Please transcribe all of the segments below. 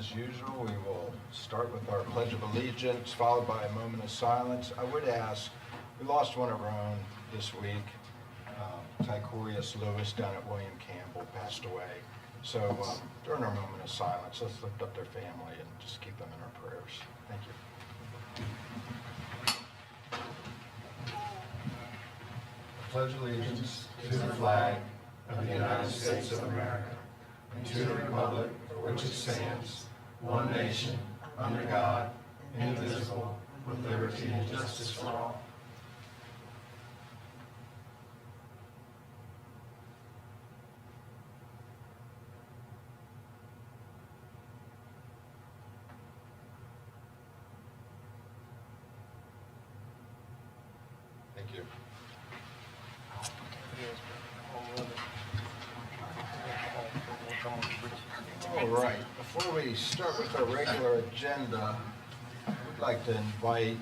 As usual, we will start with our Pledge of Allegiance, followed by a moment of silence. I would ask, we lost one of our own this week. Tychorius Lewis down at William Campbell passed away. So during our moment of silence, let's lift up their family and just keep them in our prayers. Thank you. Pledge allegiance to the flag of the United States of America and to the republic for which it stands, one nation, under God, indivisible, with liberty and justice for all. Thank you. All right, before we start with our regular agenda, we'd like to invite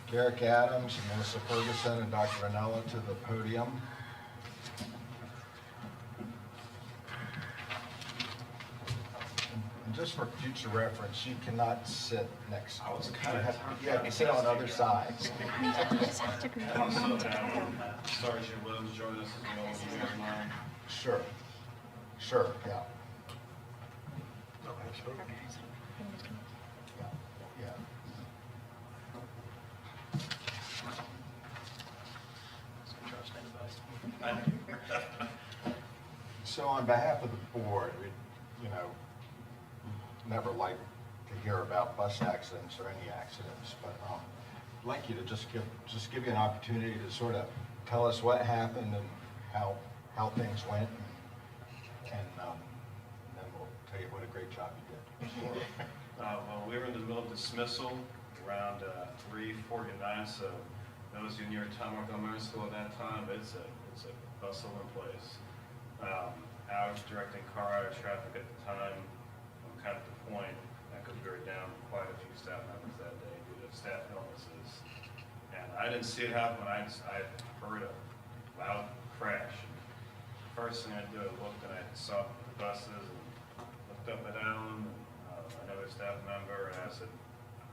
Garrick Adams, Melissa Ferguson, and Dr. Ranella to the podium. And just for future reference, you cannot sit next. I was kind of you have to sit on other sides. Sergeant Williams join us as well, if you guys mind. Sure. Sure, yeah. Yeah. So on behalf of the board, we, never like to hear about bus accidents or any accidents, but I'd like you to just give you an opportunity to sort of tell us what happened and how things went, and then we'll tell you what a great job you did. Well, we were in the middle of dismissal around 3:49, so those who near Tom Montgomery School at that time, it's a bustling place. I was directing car out of traffic at the time. I'm kind of at the point that we were down quite a few staff members that day due to staff illnesses. And I didn't see it happen. I heard a loud crash. First thing I did, I looked and I saw the buses and looked up at Alan, another staff member, and I said,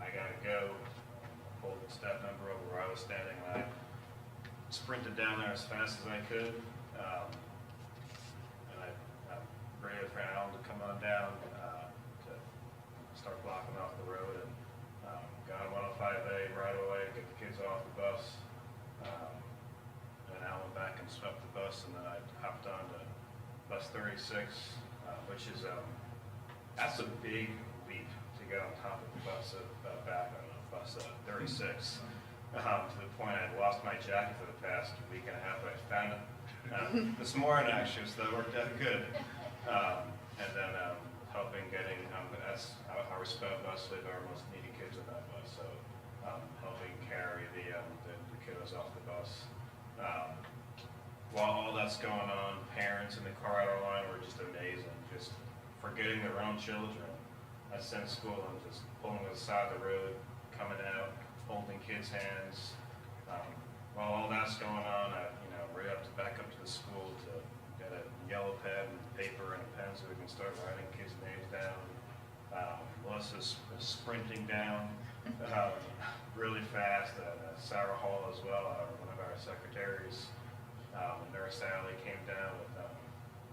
I gotta go. I pulled the staff member over where I was standing, and I sprinted down there as fast as I could. And I radioed for Alan to come on down to start blocking off the road, and got on 105A right away, get the kids off the bus. And I went back and swept the bus, and then I hopped on to bus 36, which is, that's a big leap to get on top of the bus, back on bus 36. To the point I had lost my jacket for the past week and a half, but I found it this morning actually, so that worked out good. And then helping getting, as our sped bus with our most needy kids on that bus, so helping carry the kiddos off the bus. While all that's going on, parents in the car out of line were just amazing, just forgetting their own children. I sent school and just pulling to the side of the road, coming out, holding kids' hands. While all that's going on, I back up to the school to get a yellow pen, paper, and a pen so we can start writing kids' names down. Melissa's sprinting down really fast. Sarah Hall as well, one of our secretaries. Nurse Allie came down with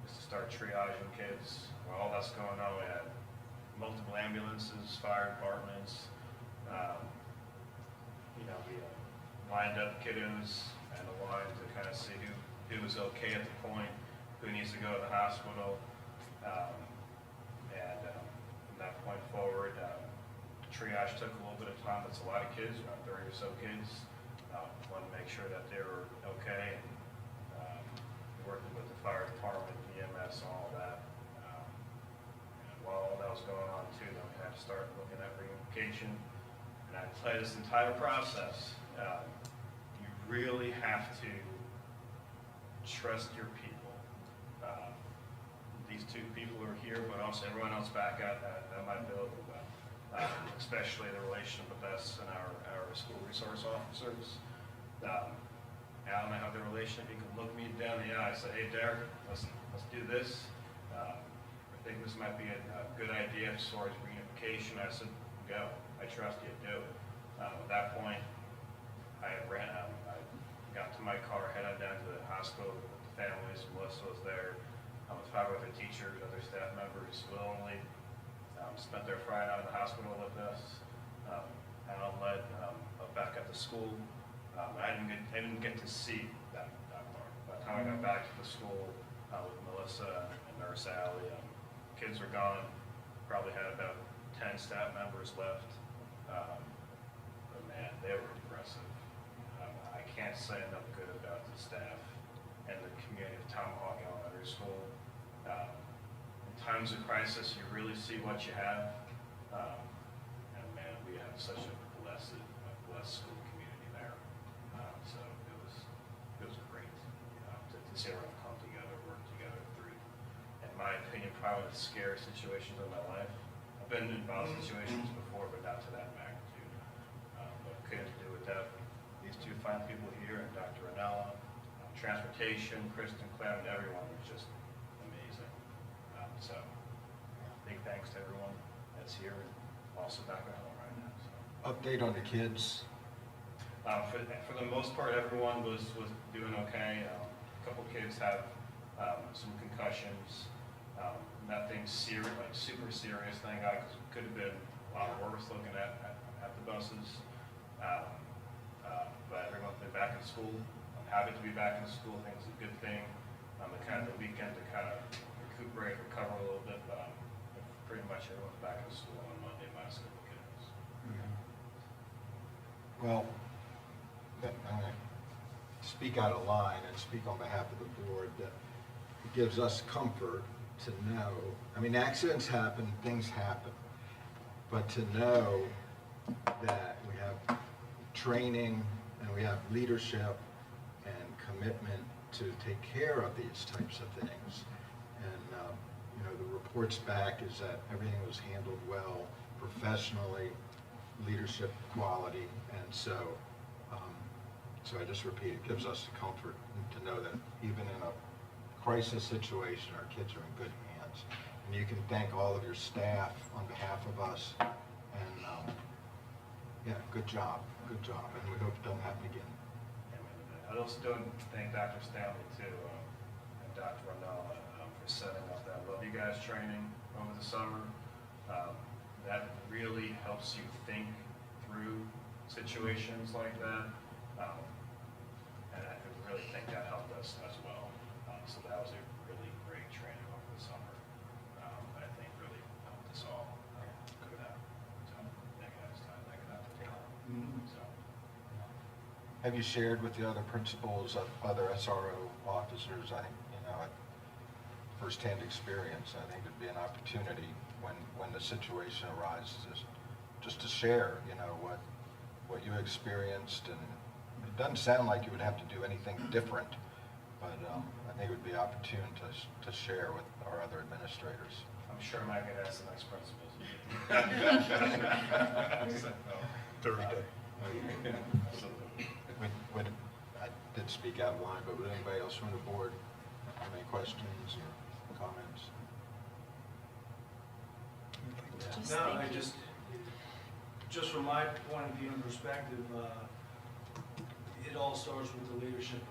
just to start triaging kids. While all that's going on, we had multiple ambulances, fire departments. We lined up kiddos and a line to kind of see who was okay at the point, who needs to go to the hospital. And from that point forward, triage took a little bit of time. It's a lot of kids, around 30 or so kids. Wanted to make sure that they were okay. And working with the fire department, EMS, and all that. And while all that was going on too, then we had to start looking at reunification. And I play this entire process. You really have to trust your people. These two people are here, but also everyone else back at my building, especially the relationship with us and our school resource officers. Alan and I have the relationship. He can look me down the eye and say, hey, Derek, let's do this. I think this might be a good idea as far as reunification. I said, go, I trust you, do it. At that point, I got to my car, headed down to the hospital with the families. Melissa was there with 5 other teachers, other staff members willingly. Spent their Friday night in the hospital with us. Alan led back at the school. I didn't get to see that part. By the time I got back to the school with Melissa and Nurse Allie, kids were gone. Probably had about 10 staff members left. But man, they were impressive. I can't say enough good about the staff and the community of Tomahawk Elementary School. In times of crisis, you really see what you have. And man, we have such a blessed school community there. So it was great to see everyone come together, work together through, in my opinion, probably the scariest situations of my life. I've been involved in situations before, but not to that magnitude. But couldn't do without these 2 fine people here, and Dr. Ranella, transportation, Kristen, Clem, and everyone was just amazing. So big thanks to everyone that's here and also back at home right now. So. Update on the kids. For the most part, everyone was doing okay. A couple kids have some concussions. Nothing serious, like super serious. Thank God, because it could have been a lot worse looking at the buses. But everyone's been back in school. I'm happy to be back in school. I think it's a good thing. The kind of the weekend to kind of recuperate, recover a little bit. But pretty much everyone's back in school on Monday, my school kids. Well, I'm going to speak out of line and speak on behalf of the board that it gives us comfort to know, I mean, accidents happen, things happen, but to know that we have training and we have leadership and commitment to take care of these types of things. And, you know, the reports back is that everything was handled well, professionally, leadership quality, and so I just repeat, it gives us the comfort to know that even in a crisis situation, our kids are in good hands. And you can thank all of your staff on behalf of us, and yeah, good job, and we hope it doesn't happen again. I'd also do thank Dr. Stanley too, and Dr. Ranella for setting up that Love You Guys training over the summer. That really helps you think through situations like that. And I really think that helped us as well. So that was a really great training over the summer. That I think really helped us all go down. So thank you next time. Thank you Dr. Taylor. So. Have you shared with the other principals of other SRO officers? I think, you know, firsthand experience, I think it'd be an opportunity when the situation arises just to share, you know, what you experienced. And it doesn't sound like you would have to do anything different, but I think it would be opportune to share with our other administrators. I'm sure Mike could ask the next principals. Thursday. I did speak out of line, but would anybody else from the board have any questions or comments? No, I just from my point of view and perspective, it all starts with the leadership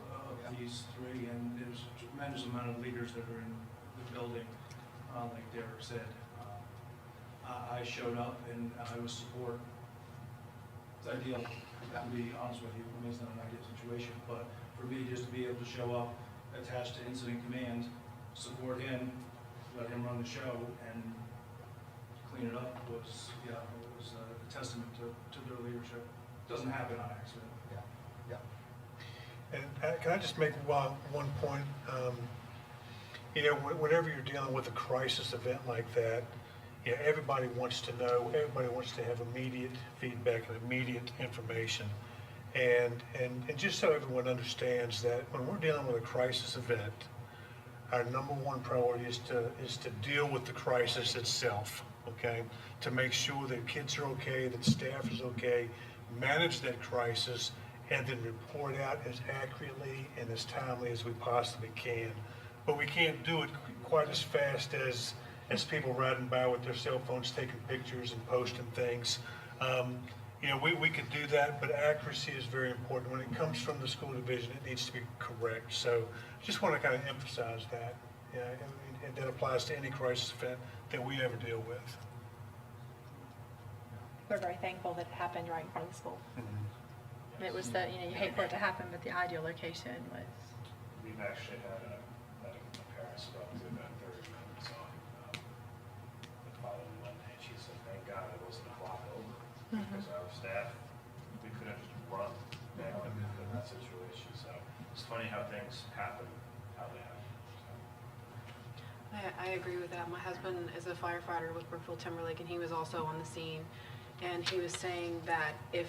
of these 3, and there's a tremendous amount of leaders that are in the building, like Derek said. I showed up and I was support. It's ideal, to be honest with you. I mean, it's not an ideal situation, but for me, just to be able to show up attached to incident command, support him, let him run the show, and clean it up was, yeah, it was a testament to their leadership. It doesn't happen on accident. Yeah. And can I just make one point? You know, whenever you're dealing with a crisis event like that, you know, everybody wants to know, everybody wants to have immediate feedback and immediate information. And just so everyone understands that when we're dealing with a crisis event, our number 1 priority is to deal with the crisis itself, okay? To make sure that kids are okay, that staff is okay, manage that crisis, and then report out as accurately and as timely as we possibly can. But we can't do it quite as fast as as people riding by with their cell phones taking pictures and posting things. You know, we could do that, but accuracy is very important. When it comes from the school division, it needs to be correct. So I just want to kind of emphasize that. Yeah, and that applies to any crisis event that we ever deal with. We're very thankful that it happened right in front of the school. It was the, you know, you hate for it to happen, but the ideal location was. We've actually had a parent spoke to about 30 minutes on the following Monday, and she said, thank God it wasn't a block over, because our staff, we couldn't just run down in that situation, so it's funny how things happen, how they happen. I agree with that. My husband is a firefighter with Brookfield Timberlake, and he was also on the scene. And he was saying that if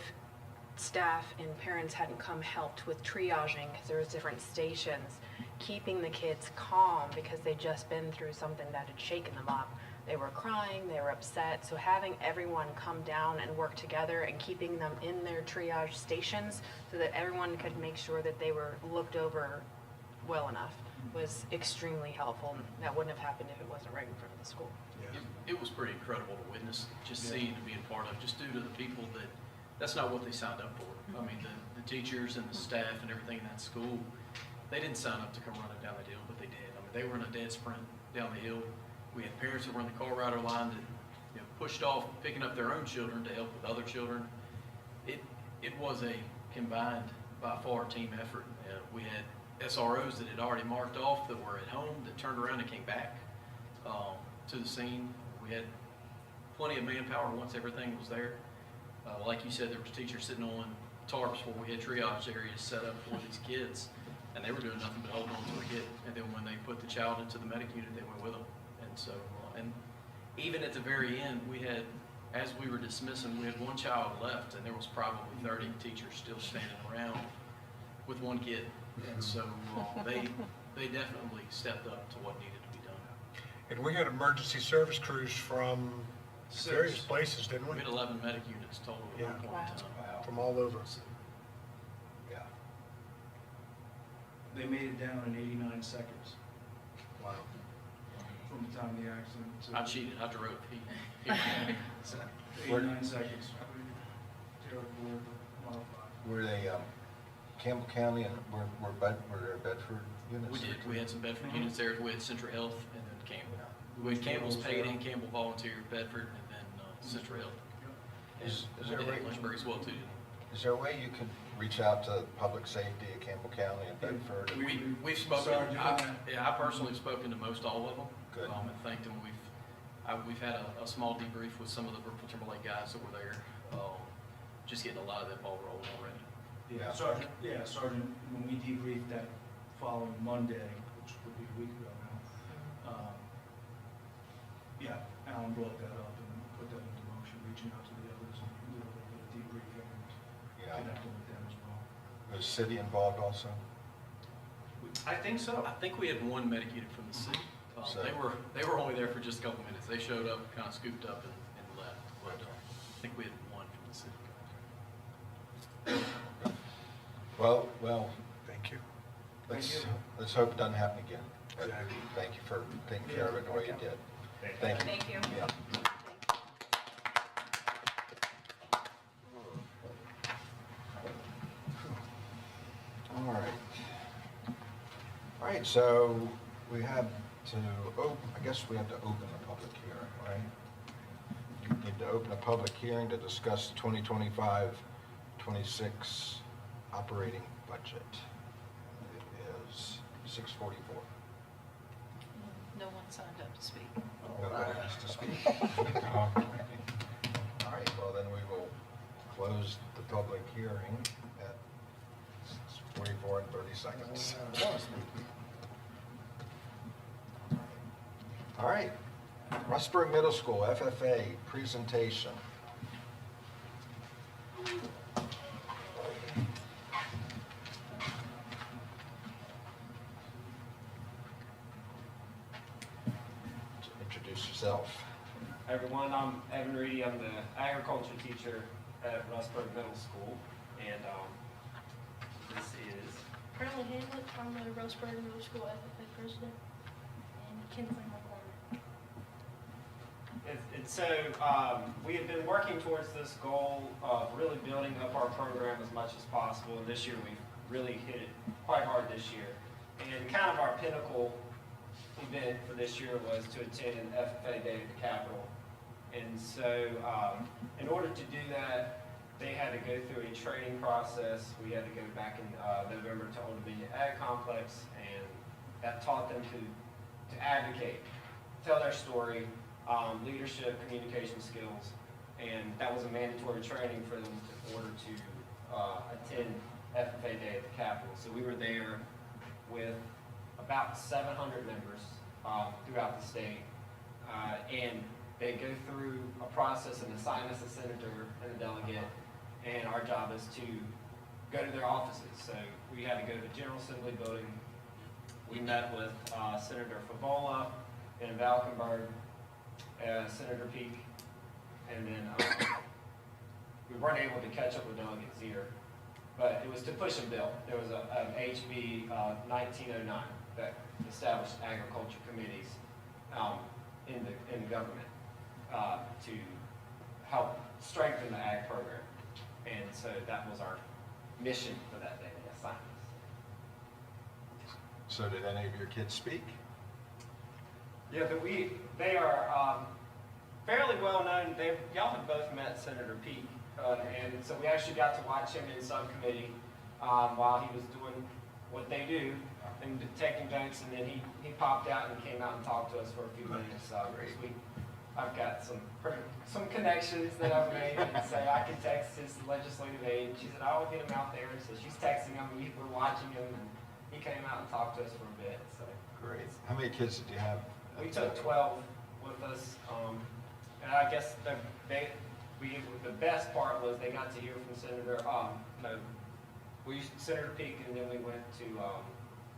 staff and parents hadn't come helped with triaging, because there was different stations, keeping the kids calm because they'd just been through something that had shaken them up. They were crying, they were upset. So having everyone come down and work together and keeping them in their triage stations so that everyone could make sure that they were looked over well enough was extremely helpful. And that wouldn't have happened if it wasn't right in front of the school. It was pretty incredible to witness, just seeing to be a part of, just due to the people that's not what they signed up for. I mean, the teachers and the staff and everything in that school, they didn't sign up to come running down the hill, but they did. I mean, they were in a dead sprint down the hill. We had parents that were in the car rider line that, you know, pushed off, picking up their own children to help with other children. It was a combined, by far, team effort. We had SROs that had already marked off that were at home that turned around and came back to the scene. We had plenty of manpower once everything was there. Like you said, there was teachers sitting on tarps where we had triage areas set up for these kids, and they were doing nothing but holding on to a kid. And then when they put the child into the medic unit, they went with them. And so, and even at the very end, we had, as we were dismissing, we had one child left, and there was probably 30 teachers still standing around with one kid. And so they definitely stepped up to what needed to be done. And we had emergency service crews from various places, didn't we? We had 11 medic units total at one point in time. Wow. From all over. Yeah. They made it down in 89 seconds Wow. from the time of the accident. I cheated, I drove. 89 seconds. Terrible, modified. Were they Campbell County and were there Bedford units? We did, we had some Bedford units there, we had Central Health and then Campbell. We had Campbell's paid and Campbell volunteer, Bedford, and then Central Health. And Is we there did a way- Lynchburg as well too. Is there a way you could reach out to public safety at Campbell County and Bedford? We've spoken, Sorry, I personally have spoken to most all of them. Good. And thanked them. We've had a small debrief with some of the Brookfield Timberlake guys that were there, just getting a lot of that ball rolling already. Yeah. Sergeant, when we debriefed that following Monday, which would be a week ago now, Alan brought that up and put that into motion, reaching out to the others and did a little bit of debriefing and Yeah. connecting with them as well. Was the city involved also? I think so. I think we had one medic unit from the city. So- They were only there for just a couple minutes. They showed up, kind of scooped up and left. But I think we had one from the city. Well, Thank you. let's hope it doesn't happen again. But Exactly. thank you for taking care of it the way you did. Thank you. Thank you. Yeah. All right. All right, so we have to, I guess we have to open the public hearing, right? We need to open a public hearing to discuss 2025-26 operating budget. It is 6:44. No one signed up to speak. Nobody wants to speak. All right, well then we will close the public hearing at 6:44 and 30 seconds. All right, Rustburg Middle School FFA presentation. Introduce yourself. Hi everyone, I'm Evan Reedy. I'm the agriculture teacher at Rustburg Middle School, and this is Currently Hamlet, I'm the Roseburg Middle School FFA president, and Kinsley McCormick. We have been working towards this goal of really building up our program as much as possible. And this year, we've really hit it quite hard this year. And kind of our pinnacle event for this year was to attend an FFA Day at the Capitol. And so in order to do that, they had to go through a training process. We had to go back in November to Old Dominion Ag Complex, and that taught them to advocate, tell their story, leadership, communication skills, and that was a mandatory training for them in order to attend FFA Day at the Capitol. So we were there with about 700 members throughout the state, and they go through a process and assign us a senator and a delegate, and our job is to go to their offices. So we had to go to the General Assembly building. We met with Senator Favola in Valkenburg, Senator Peake, and then we weren't able to catch up with Delegate Zier, but it was to push a bill. There was an HB 1909 that established agriculture committees in the government to help strengthen the ag program. And so that was our mission for that day, the assignments. So did any of your kids speak? Yeah, but they are fairly well known. Y'all have both met Senator Peake, and so we actually got to watch him in subcommittee while he was doing what they do and taking notes, and then he popped out and came out and talked to us for a few minutes. I've got some connections that I've made, and so I can text his legislative aide. She said, "I will get him out there," and so she's texting him. We're watching him, and he came out and talked to us for a bit. So Great. How many kids did you have? we took 12 with us, and I guess the best part was they got to hear from Senator Peake, and then we went to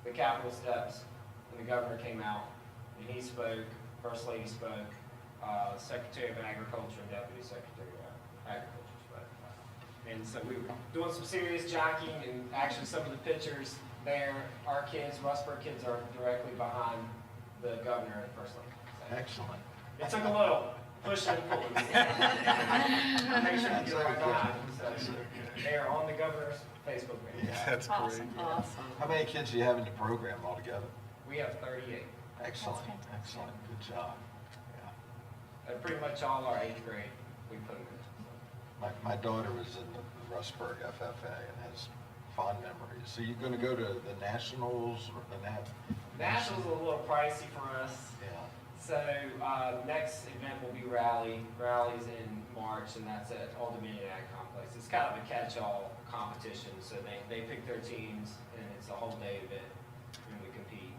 the Capitol steps, and the governor came out, and he spoke. First Lady spoke. Secretary of Agriculture and Deputy Secretary of Agriculture spoke. And so we were doing some serious jockeying, and actually some of the pictures there, our kids, Rustburg kids, are directly behind the governor and First Lady. So Excellent. it took a little pushing and pulling. Make sure you get right behind them. So they are on the governor's Facebook page. Yeah. That's great. Awesome. Awesome. How many kids do you have in the program altogether? We have 38. Excellent. That's fantastic. Excellent. Good job. Yeah. And pretty much all our 8th grade, we put them in. My daughter was in the Rustburg FFA and has fond memories. So you're going to go to the Nationals or the Nationals are a little pricey for us. Yeah. So next event will be Rally. Rally's in March, and that's at Old Dominion Ag Complex. It's kind of a catch-all competition. So they pick their teams, and it's a whole day event, and we compete.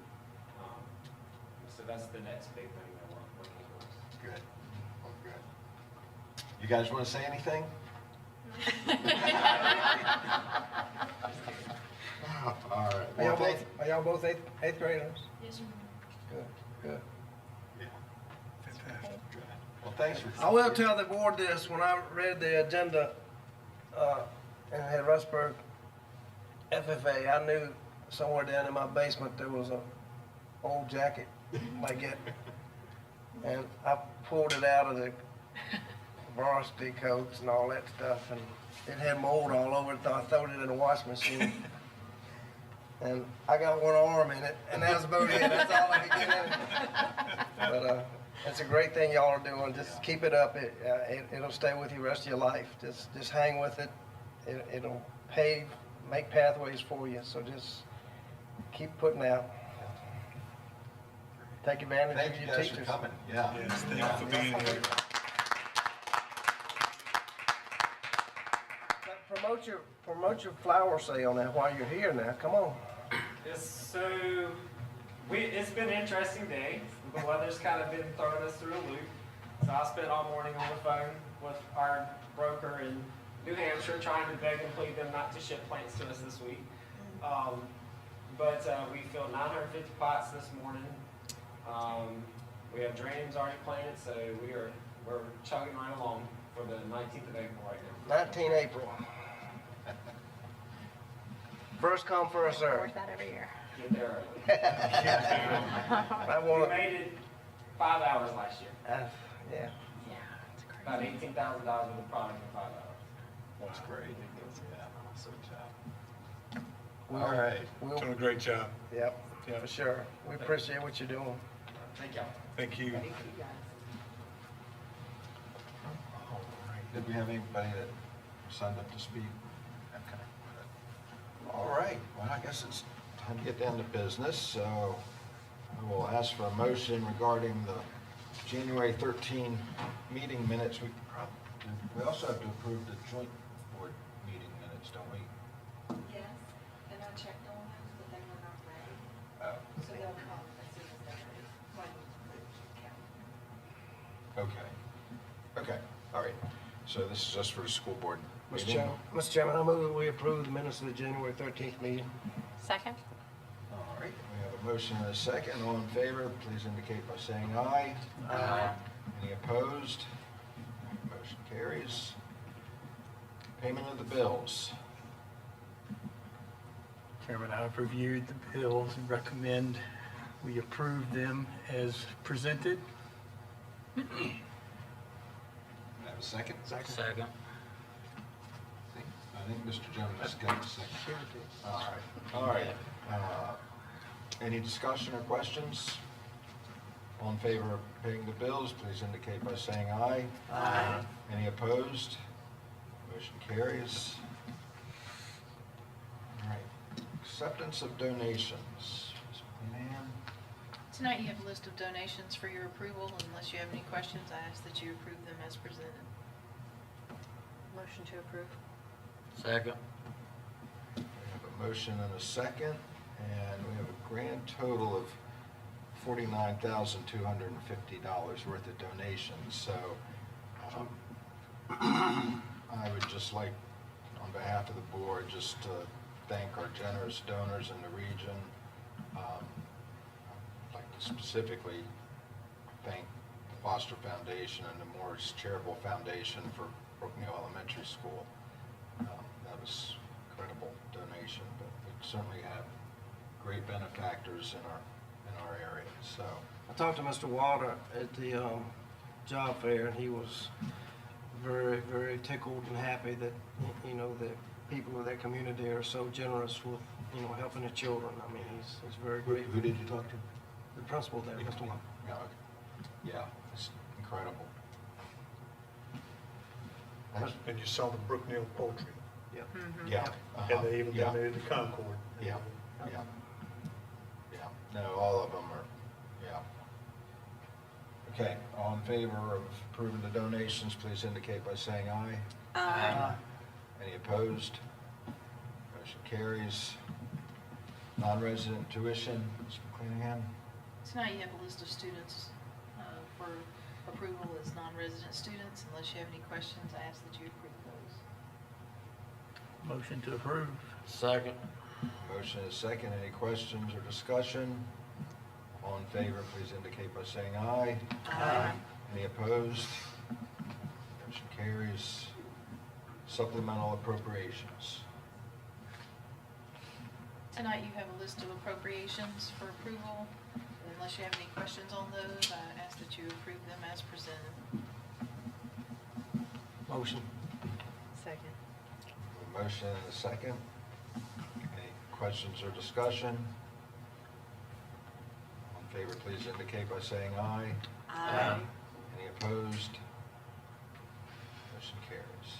So that's the next big thing that we're working towards. Good. Oh, good. You guys want to say anything? All right. Are y'all both eighth graders? Yes, sir. Good. Yeah. Fantastic. Good. Well, thanks for. I will tell the board this, when I read the agenda, and had Rustburg FFA, I knew somewhere down in my basement there was a old jacket like it. And I pulled it out of the varsity coats and all that stuff, and it had mold all over it, so I threw it in a wash machine. And I got one arm in it, and that's about it. That's all I could get in it. But it's a great thing y'all are doing. Just keep it up. It'll stay with you the rest of your life. Just hang with it. It'll make pathways for you. So just keep putting out. Take advantage Thank of you your guys teachers. for coming. Yeah. Yes, thank you for being here. Promote your flower sale now while you're here now. Come on. Yes, so it's been an interesting day. The weather's kind of been throwing us through a loop. So I spent all morning on the phone with our broker in New Hampshire trying to beg and plead them not to ship plants to us this week. But we filled 950 pots this morning. We have geraniums already planted, so we're chugging right along for the 19th of April right now. 19 April. First come, first Work serve. that every year. Get there early. I We want made it 5 hours last year. yeah. about $18,000 worth of product in 5 hours. That's great. Yeah, so tough. We'll- All right. Doing a great job. Yep, Yeah. for sure. We appreciate what you're doing. Thank y'all. Thank you. All right. Did we have anybody that signed up to speak? Okay. All right, well, I guess it's time to get down to business, so I will ask for a motion regarding the January 13 meeting minutes. We also have to approve the joint board meeting minutes, don't we? Yes, and I checked on those, but they were not ready, Oh, so they'll come as soon as they're ready. When we count. okay, all right. So this is just for the school board Mr. meeting? Chairman, Mr. Chairman, I move that we approve the minutes of the January 13th meeting. Second? All right, we have a motion and a second. All in favor, please indicate by saying aye. Aye. Any opposed? Motion carries. Payment of the bills. Chairman, I've reviewed the bills and recommend we approve them as presented. Have a second? Second. I think Mr. Jones has got a second. All right. Any discussion or questions? All in favor of paying the bills, please indicate by saying aye. Aye. Any opposed? Motion carries. All right. Acceptance of donations. Ms. McClanahan? Tonight you have a list of donations for your approval. Unless you have any questions, I ask that you approve them as presented. Motion to approve. Second. We have a motion and a second, and we have a grand total of $49,250 worth of donations. So I would just like, on behalf of the board, just to thank our generous donors in the region. I'd like to specifically thank the Foster Foundation and the Morris Charitable Foundation for Brookneal Elementary School. That was an incredible donation, but we certainly have great benefactors in our area, so. I talked to Mr. Walter at the job fair, and he was very, very tickled and happy that, you know, that people of that community are so generous with, you know, helping the children. I mean, he's very grateful. Who did you talk to? The principal there, Mr. Walter. Yeah, okay. Yeah, it's incredible. And you saw the Brookneal poultry, Yep. Yeah. and they even Yeah. donated the Concord. Yeah, yeah. Yeah, no, all of them are, yeah. Okay, all in favor of approving the donations, please indicate by saying aye. Aye. Any opposed? Motion carries. Non-resident tuition, Ms. McClanahan? Tonight you have a list of students for approval as non-resident students. Unless you have any questions, I ask that you approve those. Motion to approve. Second. Motion is second. Any questions or discussion? All in favor, please indicate by saying aye. Aye. Any opposed? Motion carries. Supplemental appropriations. Tonight you have a list of appropriations for approval. Unless you have any questions on those, I ask that you approve them as presented. Motion. Second. A motion and a second. Any questions or discussion? All in favor, please indicate by saying aye. Aye. Any opposed? Motion carries.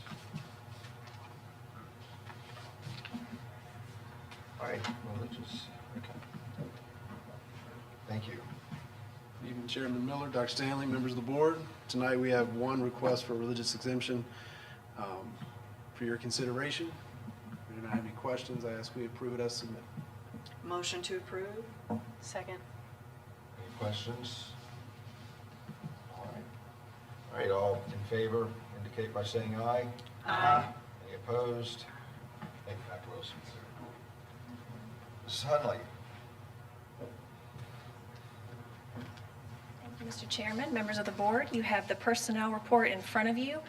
All right, religious, okay. Thank you. Good evening, Chairman Miller, Dr. Stanley, members of the board. Tonight we have one request for religious exemption for your consideration. If you don't have any questions, I ask we approve it as submitted. Motion to approve. Second. Any questions? All right. All right, all in favor, indicate by saying aye. Aye. Any opposed? Thank you, Dr. Wilson. Mrs. Hunley. Thank you, Mr. Chairman, members of the board, you have the personnel report in front of you.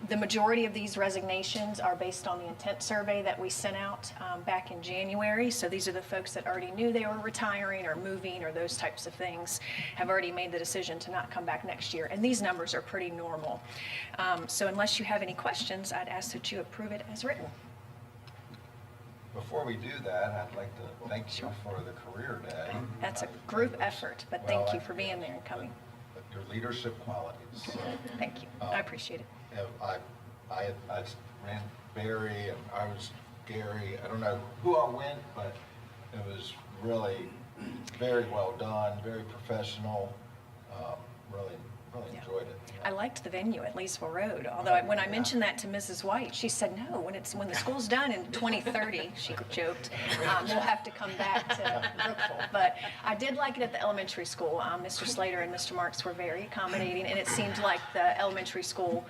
The majority of these resignations are based on the intent survey that we sent out back in January. So these are the folks that already knew they were retiring or moving or those types of things, have already made the decision to not come back next year. And these numbers are pretty normal. So unless you have any questions, I'd ask that you approve it as written. Before we do that, I'd like to thank you for the career day. That's a group effort, but thank you for being there and coming. Your leadership qualities. Thank you. I appreciate it. I ran Barry and I was Gary. I don't know who all went, but it was really very well done, very professional. Really enjoyed it. I liked the venue at Leesville Road, although when I mentioned that to Mrs. White, she said, no, when the school's done in 2030, she joked, we'll have to come back to Brookville. But I did like it at the elementary school. Mr. Slater and Mr. Marks were very accommodating, and it seemed like the elementary school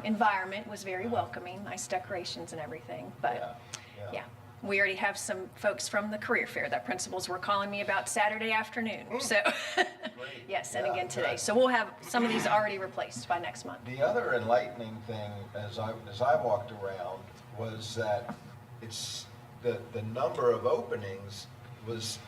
environment was very welcoming, nice decorations and everything. But yeah. We already have some folks from the career fair that principals were calling me about Saturday afternoon. So, yes, and again today. So we'll have some of these already replaced by next month. The other enlightening thing as I walked around was that it's the number of openings was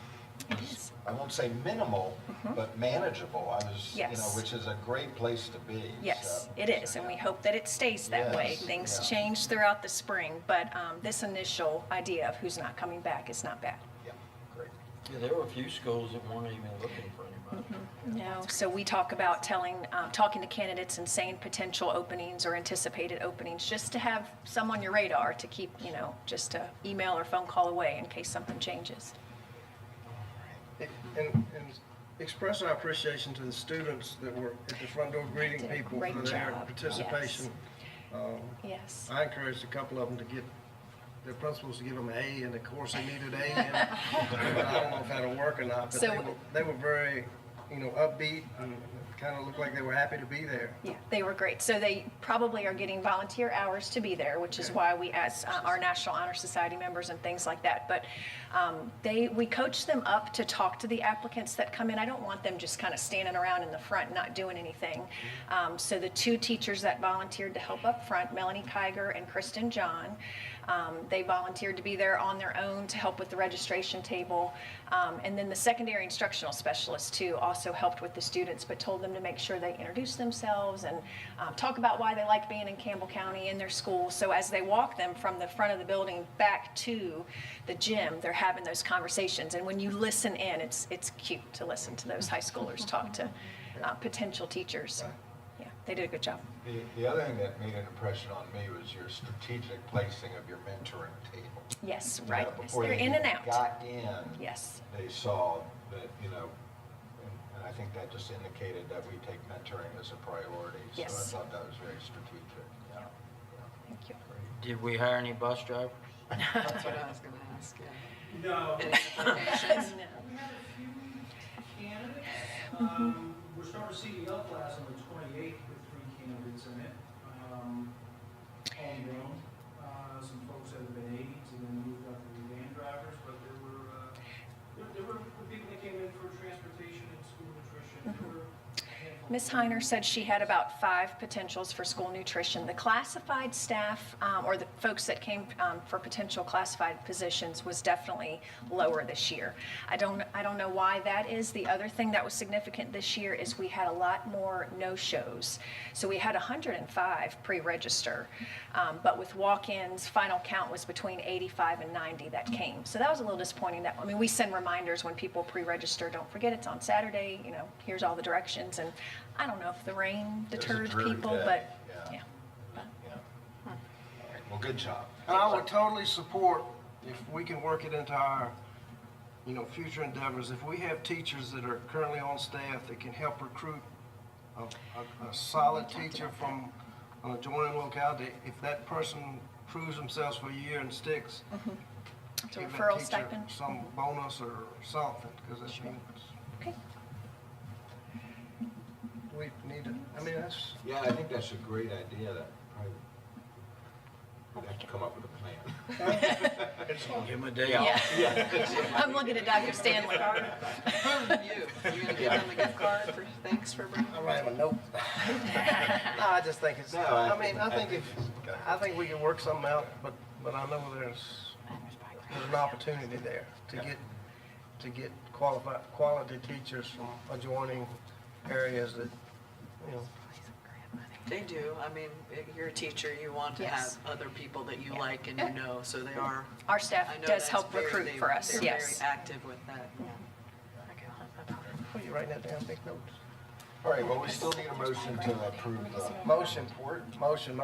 I won't say minimal, but manageable. I was, which is a great place to be. Yes, it is, and we hope that it stays that way. Things change throughout the spring, but this initial idea of who's not coming back is not bad. Yeah, great. Yeah, there were a few schools that weren't even looking for anybody. No, so we talk about talking to candidates and saying potential openings or anticipated openings, just to have some on your radar to keep, just a email or phone call away in case something changes. And express our appreciation to the students that were at the front door greeting people for their participation. Yes. I encouraged a couple of them to get their principals to give them an A, and of course they needed an A. And I don't know if that'll work or not, but they were very, upbeat and kind of looked like they were happy to be there. Yeah, they were great. So they probably are getting volunteer hours to be there, which is why we ask our National Honor Society members and things like that. But we coach them up to talk to the applicants that come in. I don't want them just kind of standing around in the front not doing anything. So the two teachers that volunteered to help up front, Melanie Kiger and Kristen John, they volunteered to be there on their own to help with the registration table. And then the secondary instructional specialist too also helped with the students, but told them to make sure they introduce themselves and talk about why they like being in Campbell County in their school. So as they walk them from the front of the building back to the gym, they're having those conversations. And when you listen in, it's cute to listen to those high schoolers talk to potential teachers. Yeah, they did a good job. The other thing that made an impression on me was your strategic placing of your mentoring table. Yes, right. Before They're they in and out. got in, yes, they saw that, and I think that just indicated that we take mentoring as a priority. Yes. So I thought that was very strategic. Yeah. Thank you. Did we hire any bus drivers? That's what I was gonna ask, No. Any We had a few candidates. We're starting to see the L class on the 28th with 3 candidates in it. Homegrown. Some folks that have been aides and then moved up to be van drivers, but there were people that came in for transportation and school nutrition. There were a handful. Ms. Heiner said she had about 5 potentials for school nutrition. The classified staff, or the folks that came for potential classified positions, was definitely lower this year. I don't know why that is. The other thing that was significant this year is we had a lot more no-shows. So we had 105 pre-register, but with walk-ins, final count was between 85 and 90 that came. So that was a little disappointing. We send reminders when people pre-register, don't forget it's on Saturday, here's all the directions. And I don't know if the rain deterred people, but yeah. All right. Well, good job. And I would totally support, if we can work it into our, future endeavors, if we have teachers that are currently on staff that can help recruit a solid teacher from an adjoining locality, if that person proves themselves for a year and sticks, It's a give that referral teacher stipend. some bonus or something, because that's, Okay. we need to, that's. Yeah, I think that's a great idea. That probably we'd have to come up with a plan. Give them a day off. Yeah. I'm looking at Dr. Stanley. You gonna give them a gift card for, thanks for bringing? I'll write him a note. No, I just think it's, No, I mean, I think we can work something out, but I know there's an opportunity there to get quality teachers from adjoining areas that, you know. They do. I mean, you're a teacher, you want to have Yes. other people that you like and you know, so they are. Our staff I know does that's help very- recruit they- for us, They're yes. very active with that. Will you write that down, take notes? All right, well, we still need a motion to approve the Motion, report. motion.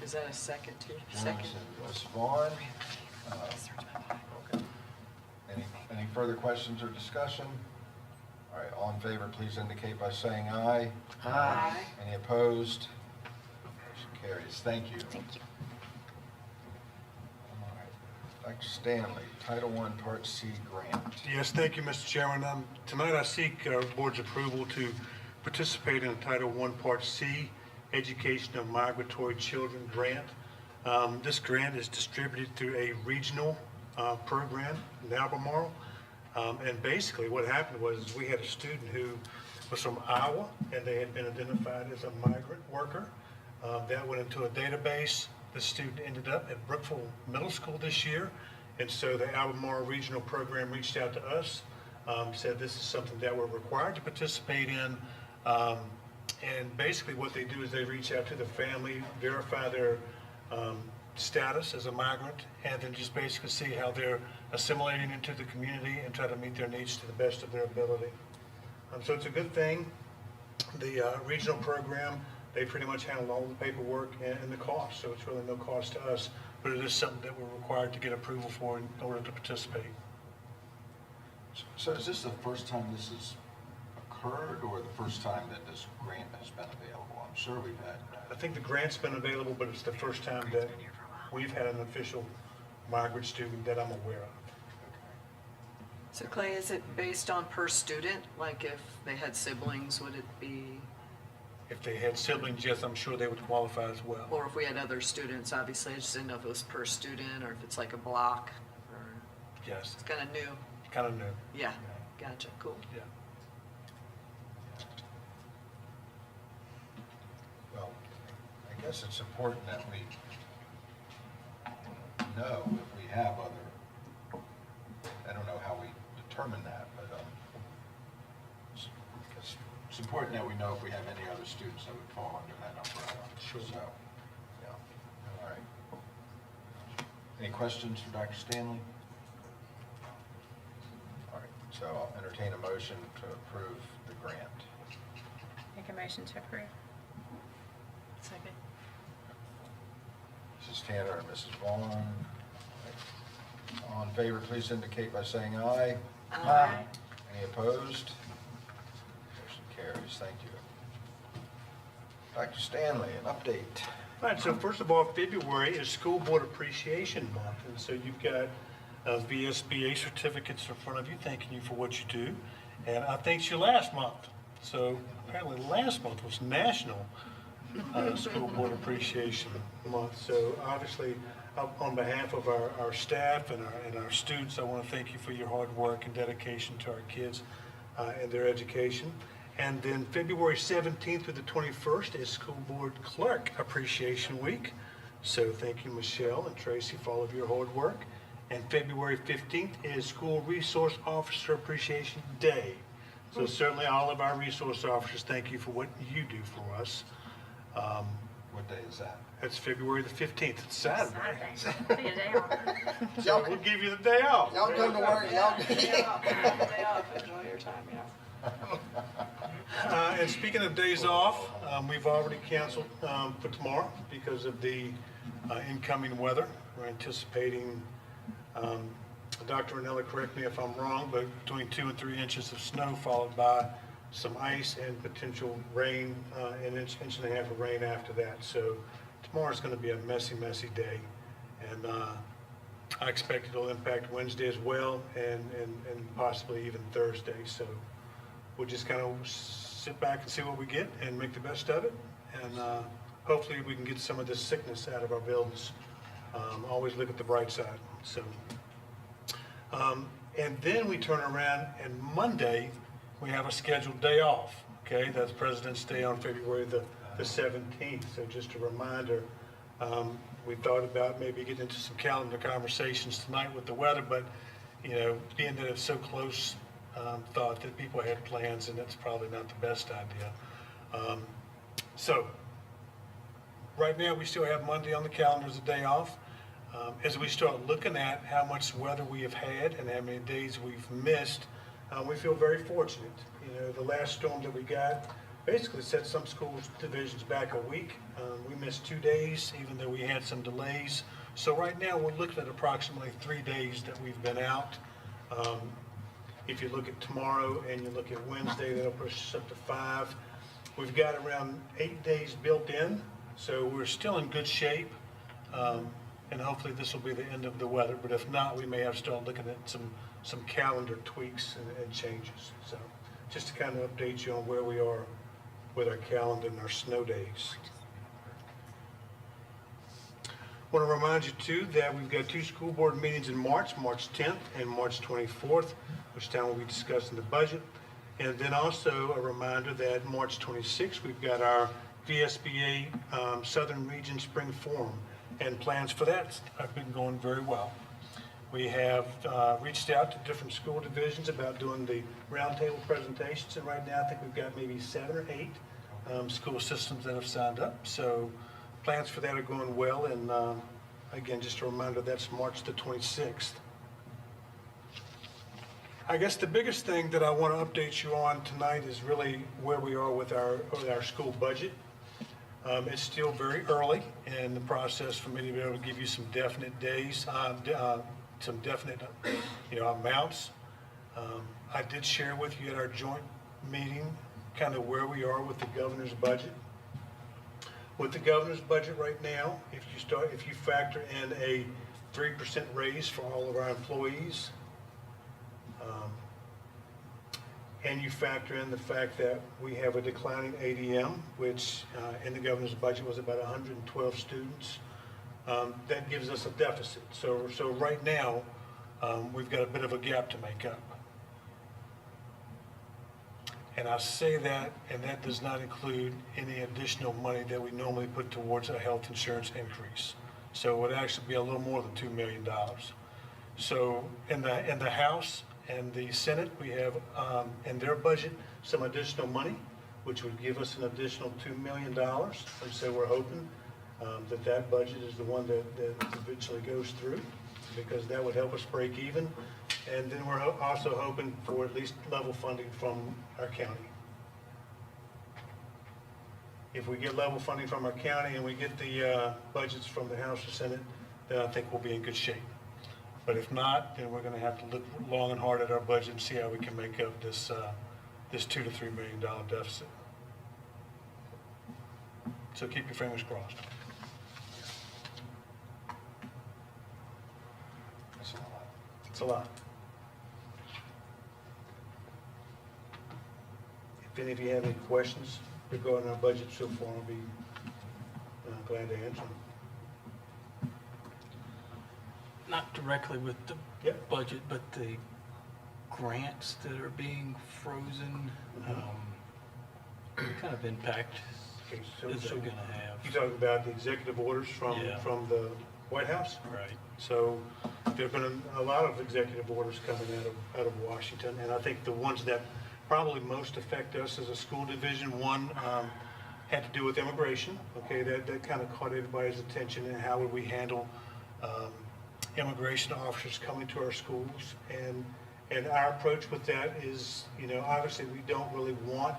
Is that a second too? Jones Second. and Ms. Vaughn. Okay. Any further questions or discussion? All right, all in favor, please indicate by saying aye. Aye. Any opposed? Motion carries. Thank you. Thank you. All right. Dr. Stanley, Title I, Part C grant. Yes, thank you, Mr. Chairman. Tonight I seek our board's approval to participate in the Title I Part C Education of Migratory Children grant. This grant is distributed through a regional program in Albemarle. And basically what happened was we had a student who was from Iowa and they had been identified as a migrant worker. That went into a database. The student ended up at Brookville Middle School this year. And so the Albemarle Regional Program reached out to us, said this is something that we're required to participate in. And basically what they do is they reach out to the family, verify their status as a migrant, and then just basically see how they're assimilating into the community and try to meet their needs to the best of their ability. So it's a good thing. The regional program, they pretty much handle all the paperwork and the cost, so it's really no cost to us, but it is something that we're required to get approval for in order to participate. So is this the first time this has occurred or the first time that this grant has been available? I'm sure we've had. I think the grant's been available, but it's the first time that we've had an official migrant student that I'm aware of. So Clay, is it based on per student? Like if they had siblings, would it be, If they had siblings, yes, I'm sure they would qualify as well. or if we had other students, obviously, I just didn't know if it was per student or if it's like a block or, Yes, it's kind of new. kind of new. Yeah, gotcha, cool. Yeah. Well, I guess it's important that we know if we have other, I don't know how we determine that, but it's important that we know if we have any other students that would fall under that umbrella. Sure. So, yeah, all right. Any questions for Dr. Stanley? All right, so I'll entertain a motion to approve the grant. Make a motion to approve. Second. Mrs. Tanner and Mrs. Vaughn. All in favor, please indicate by saying aye. Aye. Any opposed? Motion carries. Thank you. Dr. Stanley, an update. All right, so first of all, February is School Board Appreciation Month, and so you've got VSBA certificates in front of you, thanking you for what you do. And I thanked you last month. So apparently last month was National School Board Appreciation Month. So obviously, on behalf of our staff and our students, I want to thank you for your hard work and dedication to our kids and their education. And then February 17th through the 21st is School Board Clerk Appreciation Week. So thank you, Michelle and Tracy, for all of your hard work. And February 15th is School Resource Officer Appreciation Day. So certainly all of our resource officers, thank you for what you do for us. What day is that? That's February the 15th, it's Saturday. Take a day off. So we'll give you the day off. Y'all come to work, y'all. Day off, enjoy your time, yeah. And speaking of days off, we've already canceled for tomorrow because of the incoming weather. We're anticipating, Dr. Ranella, correct me if I'm wrong, but between 2 and 3 inches of snow followed by some ice and potential rain, an inch and a half of rain after that. So tomorrow's going to be a messy, messy day. And I expect it'll impact Wednesday as well and possibly even Thursday. So we'll just kind of sit back and see what we get and make the best of it. And hopefully we can get some of this sickness out of our buildings. Always look at the bright side, so. And then we turn around and Monday, we have a scheduled day off, okay? That's President's Day on February the 17th. So just a reminder, we thought about maybe getting into some calendar conversations tonight with the weather, but, you know, being that it's so close, thought that people had plans, and that's probably not the best idea. So right now, we still have Monday on the calendar as a day off. As we start looking at how much weather we have had and how many days we've missed, we feel very fortunate. You know, the last storm that we got basically set some school divisions back a week. We missed 2 days, even though we had some delays. So right now, we're looking at approximately 3 days that we've been out. If you look at tomorrow and you look at Wednesday, that'll push us up to 5. We've got around 8 days built in, so we're still in good shape. And hopefully this will be the end of the weather, but if not, we may have to start looking at some calendar tweaks and changes. So just to kind of update you on where we are with our calendar and our snow days. Want to remind you too that we've got 2 school board meetings in March 10th and March 24th, which time we'll be discussing the budget. And then also a reminder that March 26th, we've got our VSBA Southern Region Spring Forum, and plans for that have been going very well. We have reached out to different school divisions about doing the roundtable presentations, and right now I think we've got maybe 7 or 8 school systems that have signed up. So plans for that are going well, and again, just a reminder, that's March the 26th. I guess the biggest thing that I want to update you on tonight is really where we are with our school budget. It's still very early in the process for me to be able to give you some definite days, some definite, amounts. I did share with you at our joint meeting kind of where we are with the governor's budget. With the governor's budget right now, if you factor in a 3% raise for all of our employees, and you factor in the fact that we have a declining ADM, which in the governor's budget was about 112 students, that gives us a deficit. So right now, we've got a bit of a gap to make up. And I say that, and that does not include any additional money that we normally put towards a health insurance increase. So it would actually be a little more than $2 million. So in the House and the Senate, we have in their budget some additional money, which would give us an additional $2 million. And so we're hoping that budget is the one that eventually goes through, because that would help us break even. And then we're also hoping for at least level funding from our county. If we get level funding from our county and we get the budgets from the House or Senate, then I think we'll be in good shape. But if not, then we're going to have to look long and hard at our budget and see how we can make up this $2 to $3 million deficit. So keep your fingers crossed. It's a lot. If any of you have any questions regarding our budget so far, I'll be glad to answer them. Not directly with the Yep. budget, but the grants that are being frozen, what kind of impact Okay, is that so going to have? you talking about the executive orders from Yeah. the White House? Right. So there have been a lot of executive orders coming out of Washington, and I think the ones that probably most affect us as a school division, one had to do with immigration. Okay, that kind of caught everybody's attention, and how would we handle immigration officers coming to our schools. And our approach with that is, obviously we don't really want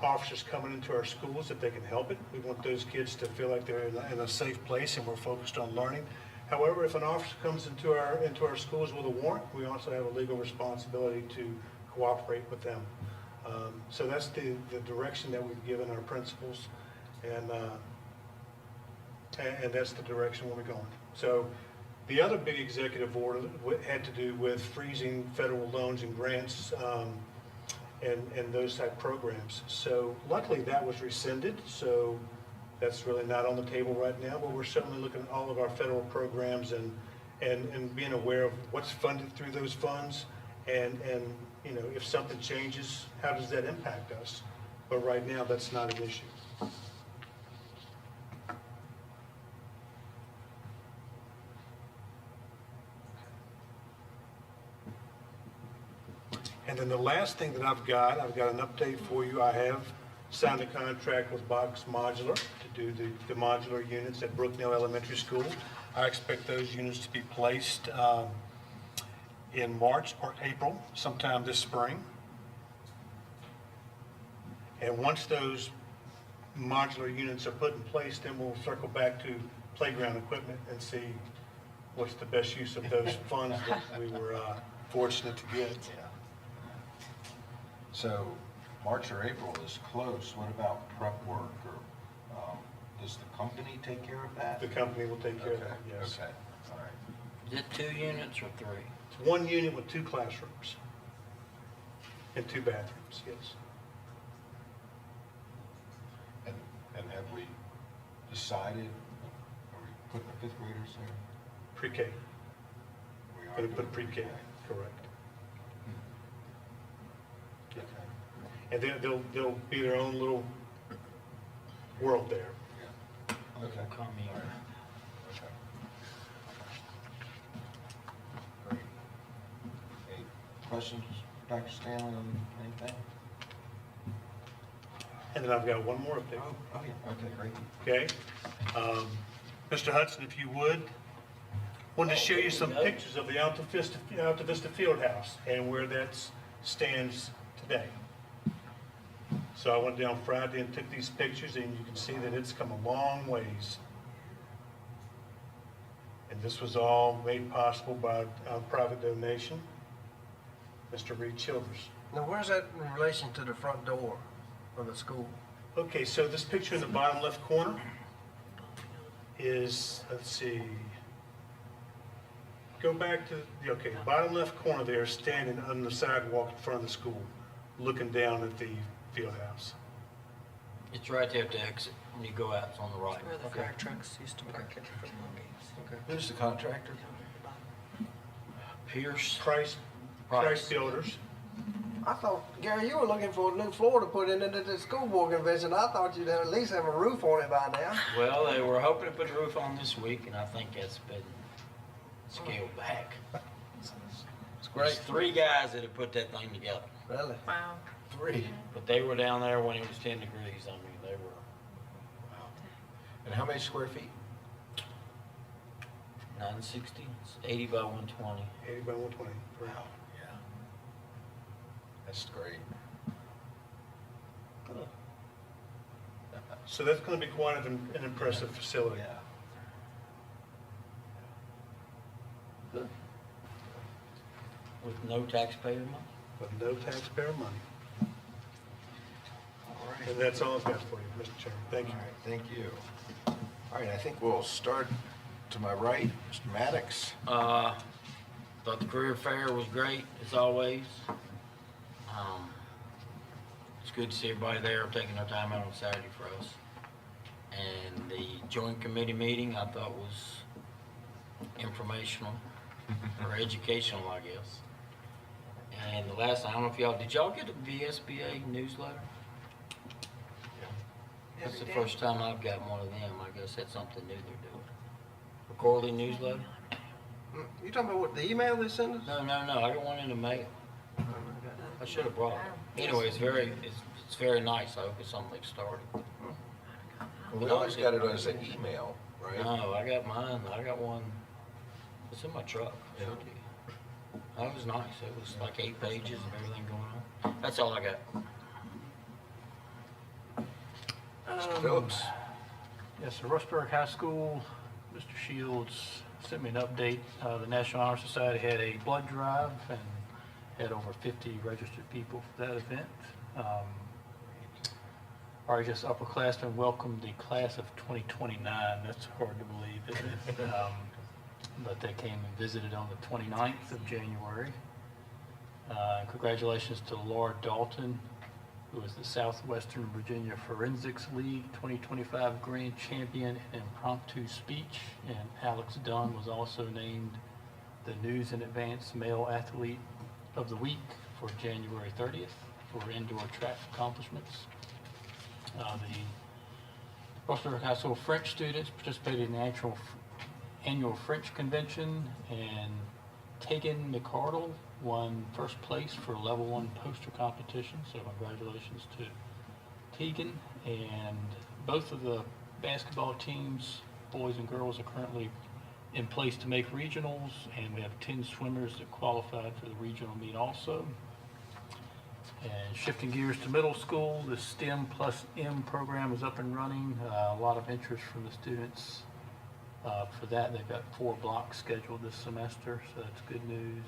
officers coming into our schools if they can help it. We want those kids to feel like they're in a safe place and we're focused on learning. However, if an officer comes into our schools with a warrant, we also have a legal responsibility to cooperate with them. So that's the direction that we've given our principals, and that's the direction we're going. So the other big executive order had to do with freezing federal loans and grants and those type programs. So luckily that was rescinded. So That's really not on the table right now, but we're certainly looking at all of our federal programs and being aware of what's funded through those funds, and you know, if something changes, how does that impact us? But right now, that's not an issue. And then the last thing that I've got an update for you. I have signed a contract with Box Modular to do the modular units at Brooknell Elementary School. I expect those units to be placed in March or April, sometime this spring. And once those modular units are put in place, then we'll circle back to playground equipment and see what's the best use of those funds that we were fortunate to get. Yeah. So March or April is close. What about prep work, or does the company take care of that? The company will take care of that, yes. Okay, all right. Is it 2 units or 3? It's one unit with 2 classrooms and 2 bathrooms, yes. And have we decided, are we putting the 5th graders there? Pre-K. We are Going to put doing pre-K, pre-K. correct. Okay. And they'll be their own little world there. Yeah. Okay. Come here. Okay. Great. Any questions, Dr. Stanley, on anything? And then I've got one more update. Oh, yeah, okay, great. Okay? Mr. Hudson, if you would, wanted to show you some pictures of the Alta Vista Fieldhouse and where that stands today. So I went down Friday and took these pictures, and you can see that it's come a long ways. And this was all made possible by a private donation, Mr. Reed Childers. Now, where's that in relation to the front door of the school? Okay, so this picture in the bottom left corner is, let's see, go back to, okay, bottom left corner there, standing on the sidewalk in front of the school, looking down at the field house. It's right there at the exit. When you go out, it's on the right. Where the fire trucks used to park at the football games. Who's the contractor? Pierce. Price Builders. I thought, Gary, you were looking for a new floor to put in the school board convention. I thought you'd at least have a roof on it by now. Well, they were hoping to put a roof on this week, and I think that's been scaled back. It's great. There's 3 guys that have put that thing together. Really? Wow. 3. But they were down there when it was 10 degrees. I mean, they were Wow. And how many square feet? 960. It's 80 by 120. 80 by 120. Wow, yeah. That's great. So that's going to be quite an impressive facility. Yeah. Good. With no taxpayer money. With no taxpayer money. All right. And that's all I've got for you, Mr. Chairman. Thank you. All right, thank you. All right, I think we'll start to my right, Mr. Maddox. Thought the career fair was great, as always. It's good to see everybody there taking their time out on Saturday for us. And the joint committee meeting, I thought was informational, or educational, I guess. And the last, I don't know if y'all, did y'all get a VSBA newsletter? That's the first time I've gotten one of them. I guess that's something new they're doing. A quarterly newsletter? You talking about what, the email they sent us? No, I got one in the mail. I should have brought it. Anyway, it's very nice. I hope it's something they've started. We always got it as an email, right? No, I got mine. I got one. It's in my truck. Yeah. That was nice. It was like 8 pages and everything going on. That's all I got. Mr. Phillips. Yes, so Rushburg High School, Mr. Shields sent me an update. The National Honor Society had a blood drive and had over 50 registered people for that event. RHS upperclassmen welcomed the class of 2029. That's hard to believe, isn't it? But they came and visited on the 29th of January. Congratulations to Laura Dalton who was the Southwestern Virginia Forensics League 2025 Grand Champion in Impromptu Speech. And Alex Dunn was also named the News in Advance Male Athlete of the Week for January 30th for indoor track accomplishments. The Rustburg High School French students participated in the annual French convention, and Tegan McCardle won first place for level 1 poster competition, so congratulations to Tegan. And both of the basketball teams, boys and girls, are currently in place to make regionals, and we have 10 swimmers that qualified for the regional meet also. And shifting gears to middle school, the STEM plus M program is up and running. A lot of interest from the students for that. They've got 4 blocks scheduled this semester, so that's good news.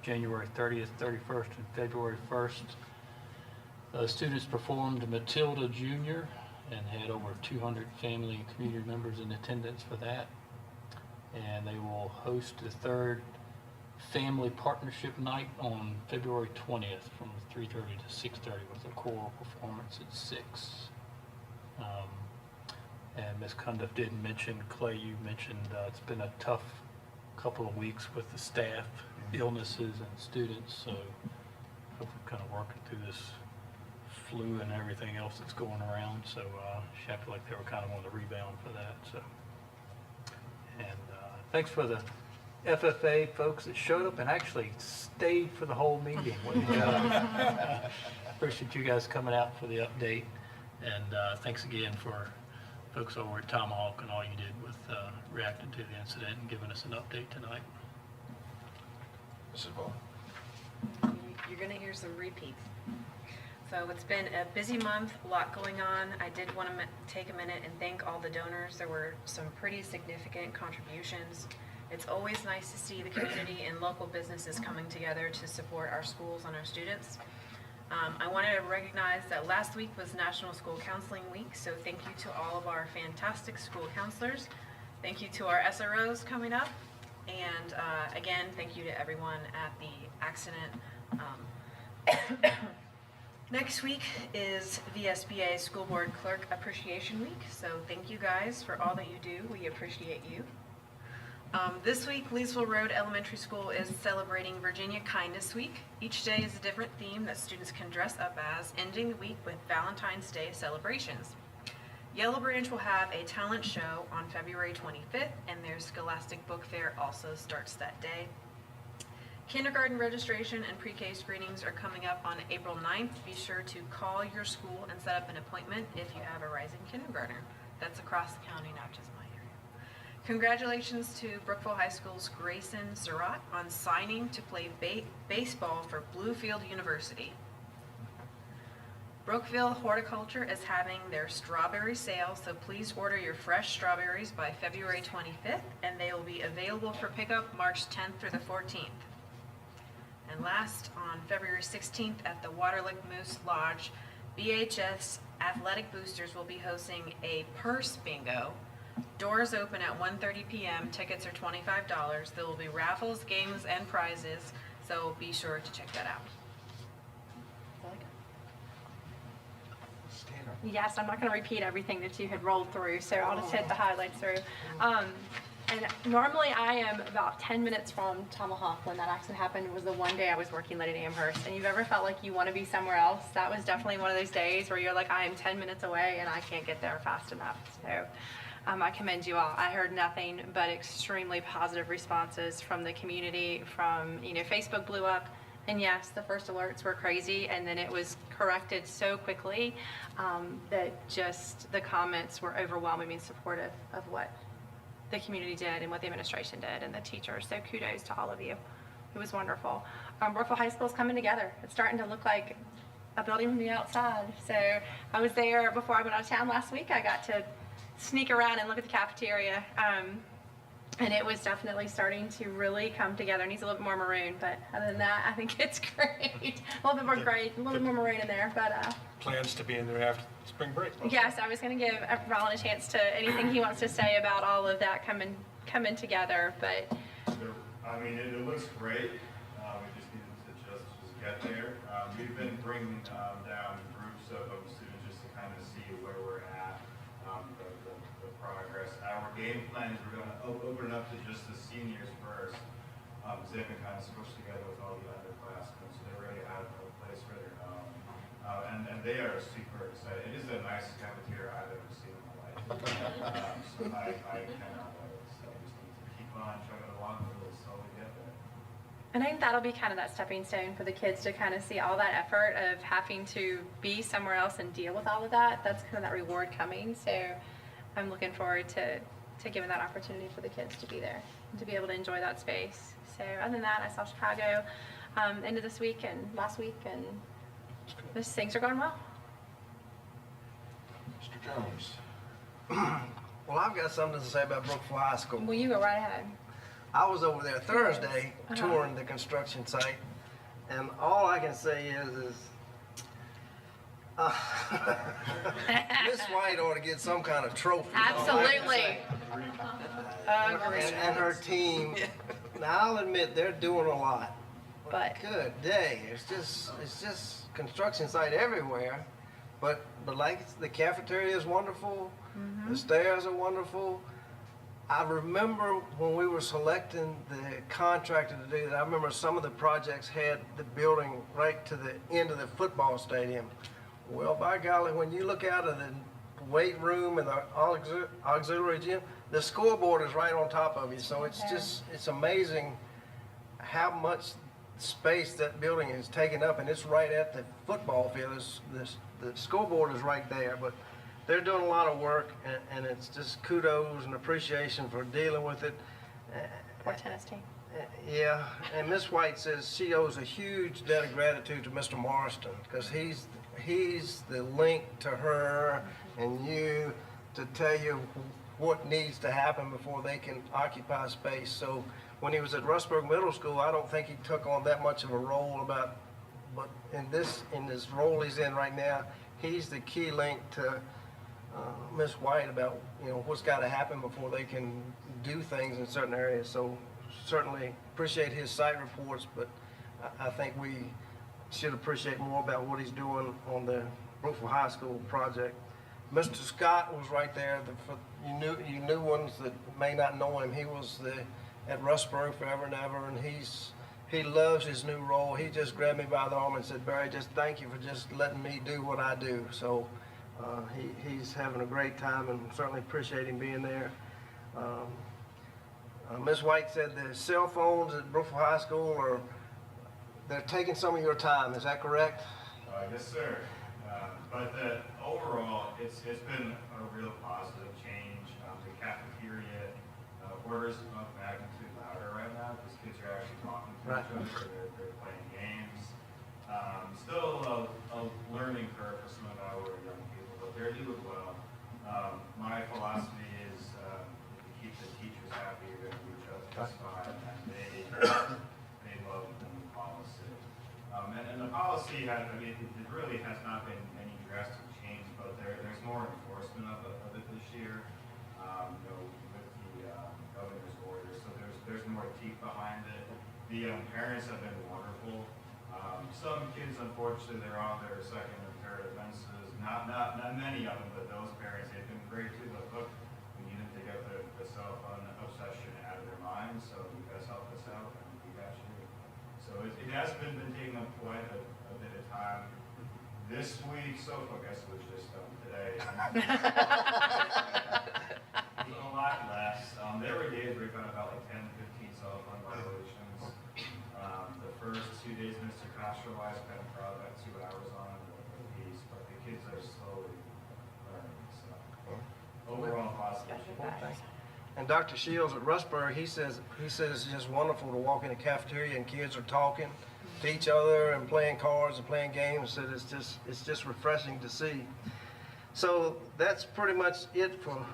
January 30th, 31st, and February 1st, students performed Matilda Jr. and had over 200 family and community members in attendance for that. And they will host the 3rd Family Partnership Night on February 20th from 3:30 to 6:30 with a choral performance at 6. And Ms. Cundiff did mention, Clay, you mentioned it's been a tough couple of weeks with the staff illnesses and students, so hope we're kind of working through this flu and everything else that's going around. So she felt like they were kind of on the rebound for that. So, and thanks for the FFA folks that showed up and actually stayed for the whole meeting. Appreciate you guys coming out for the update, and thanks again for folks over at Tomahawk and all you did with reacting to the incident and giving us an update tonight. Mrs. Ball. You're going to hear some repeats. So it's been a busy month, a lot going on. I did want to take a minute and thank all the donors. There were some pretty significant contributions. It's always nice to see the community and local businesses coming together to support our schools and our students. I wanted to recognize that last week was National School Counseling Week, so thank you to all of our fantastic school counselors. Thank you to our SROs coming up. And again, thank you to everyone at the accident. Next week is VSBA School Board Clerk Appreciation Week, so thank you guys for all that you do. We appreciate you. This week, Leesville Road Elementary School is celebrating Virginia Kindness Week. Each day is a different theme that students can dress up as, ending the week with Valentine's Day celebrations. Yellow Branch will have a talent show on February 25th, and their Scholastic Book Fair also starts that day. Kindergarten registration and pre-K screenings are coming up on April 9th. Be sure to call your school and set up an appointment if you have a rising kindergartner. That's across the county, not just my area. Congratulations to Brookville High School's Grayson Surratt on signing to play baseball for Bluefield University. Brookville Horticulture is having their strawberry sale, so please order your fresh strawberries by February 25th, and they will be available for pickup March 10th through the 14th. And last, on February 16th at the Waterlick Moose Lodge, BHS Athletic Boosters will be hosting a purse bingo. Doors open at 1:30 p.m. Tickets are $25. There will be raffles, games, and prizes, so be sure to check that out. Yes, I'm not going to repeat everything that you had rolled through, so I'll just hit the highlights through. And normally I am about 10 minutes from Tomahawk when that accident happened. It was the one day I was working late at Amherst. And you've ever felt like you want to be somewhere else? That was definitely one of those days where you're like, I am 10 minutes away and I can't get there fast enough. So I commend you all. I heard nothing but extremely positive responses from the community, from, Facebook blew up. And yes, the first alerts were crazy, and then it was corrected so quickly that just the comments were overwhelmingly supportive of what the community did and what the administration did and the teachers. So kudos to all of you. It was wonderful. Brookville High School is coming together. It's starting to look like a building from the outside. So I was there before I went out of town last week. I got to sneak around and look at the cafeteria. And it was definitely starting to really come together. It needs a little bit more maroon, but other than that, I think it's great. A little bit more gray, a little bit more maroon in there, but Plans to be in there after spring break. yes, I was going to give Roland a chance to anything he wants to say about all of that coming together, but I mean, it looks great. We just needed to just get there. We've been bringing down groups of students just to kind of see where we're at, the progress. Our game plan is we're going to open it up to just the seniors first. They've been kind of squished together with all the underclassmen, so they already have a place for their own. And they are super excited. It is the nicest cafeteria I've ever seen in my life. So I cannot wait. So we just need to keep on chugging along and we'll slowly get there. And I think that'll be kind of that stepping stone for the kids to kind of see all that effort of having to be somewhere else and deal with all of that. That's kind of that reward coming. So I'm looking forward to giving that opportunity for the kids to be there, to be able to enjoy that space. So other than that, I saw Chicago end of this week and last week, and those things are going well. Mr. Jones. Well, I've got something to say about Brookville High School. Well, you go right ahead. I was over there Thursday touring the construction site, and all I can say is Miss White ought to get some kind of trophy. Absolutely. And her team. Now, I'll admit they're doing a lot. But Good day. It's just construction site everywhere. But like the cafeteria is wonderful. The stairs are wonderful. I remember when we were selecting the contractor to do that, I remember some of the projects had the building right to the end of the football stadium. Well, by golly, when you look out of the weight room and the auxiliary gym, the scoreboard is right on top of you. So it's amazing how much space that building is taking up, and it's right at the football field. The scoreboard is right there, but they're doing a lot of work, and it's just kudos and appreciation for dealing with it. poor tennis team. Yeah, and Miss White says she owes a huge debt of gratitude to Mr. Marston, because he's the link to her and you to tell you what needs to happen before they can occupy space. So when he was at Rustburg Middle School, I don't think he took on that much of a role but in this role he's in right now, he's the key link to Miss White about, what's got to happen before they can do things in certain areas. So certainly appreciate his site reports, but I think we should appreciate more about what he's doing on the Brookville High School project. Mr. Scott was right there. You knew ones that may not know him. He was at Rustburg forever and ever, and he loves his new role. He just grabbed me by the arm and said, "Barry, just thank you for just letting me do what I do." So he's having a great time, and certainly appreciate him being there. Ms. White said the cell phones at Brookville High School they're taking some of your time. Is that correct? Yes, sir. But overall, it's been a real positive change. The cafeteria orders of magnitude louder right now because kids are actually talking to each other. They're playing games. Still a learning curve for some of our young people, but they're doing well. My philosophy is if you keep the teachers happy, you're going to do just fine. And they love the new policy. And the policy, it really has not been any drastic change, but there's more enforcement of it this year, with the governor's order. So there's more teeth behind it. The parents have been wonderful. Some kids, unfortunately, they're on their second and third offenses. Not many of them, but those parents, they've been great too. But look, we need them to get the cell phone obsession out of their minds. So you guys help us out, and we got you. So it has been taking up quite a bit of time. This week, SOFA, I guess, was just today. A lot less. There were days where we found about 10, 15 cell phone violations. The first 2 days, Mr. Kostrowai spent probably about 2 hours on the piece, but the kids are slowly learning. So overall, positive. And Dr. Shields at Rustburg, he says it's just wonderful to walk in the cafeteria and kids are talking to each other and playing cards and playing games. So it's just refreshing to see. So that's pretty much it for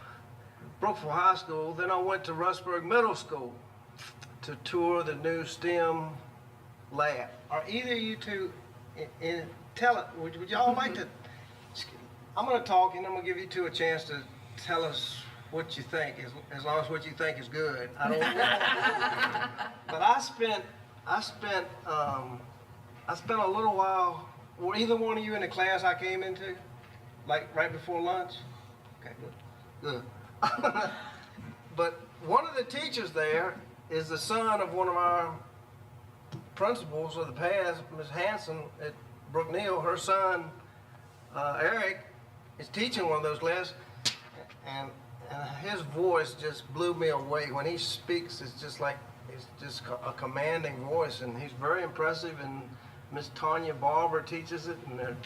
Brookville High School. Then I went to Rustburg Middle School to tour the new STEM lab. Are either of you two tell it? Would y'all like to? I'm going to talk and I'm going to give you two a chance to tell us what you think, as long as what you think is good. I don't know. But I spent I spent a little while, were either one of you in the class I came into? Like right before lunch? Okay, good. Good. But one of the teachers there is the son of one of our principals of the past, Ms. Hanson at Brookneal. Her son, Eric, is teaching one of those classes, and his voice just blew me away. When he speaks, it's just a commanding voice, and he's very impressive. And Miss Tanya Barber teaches it, and they're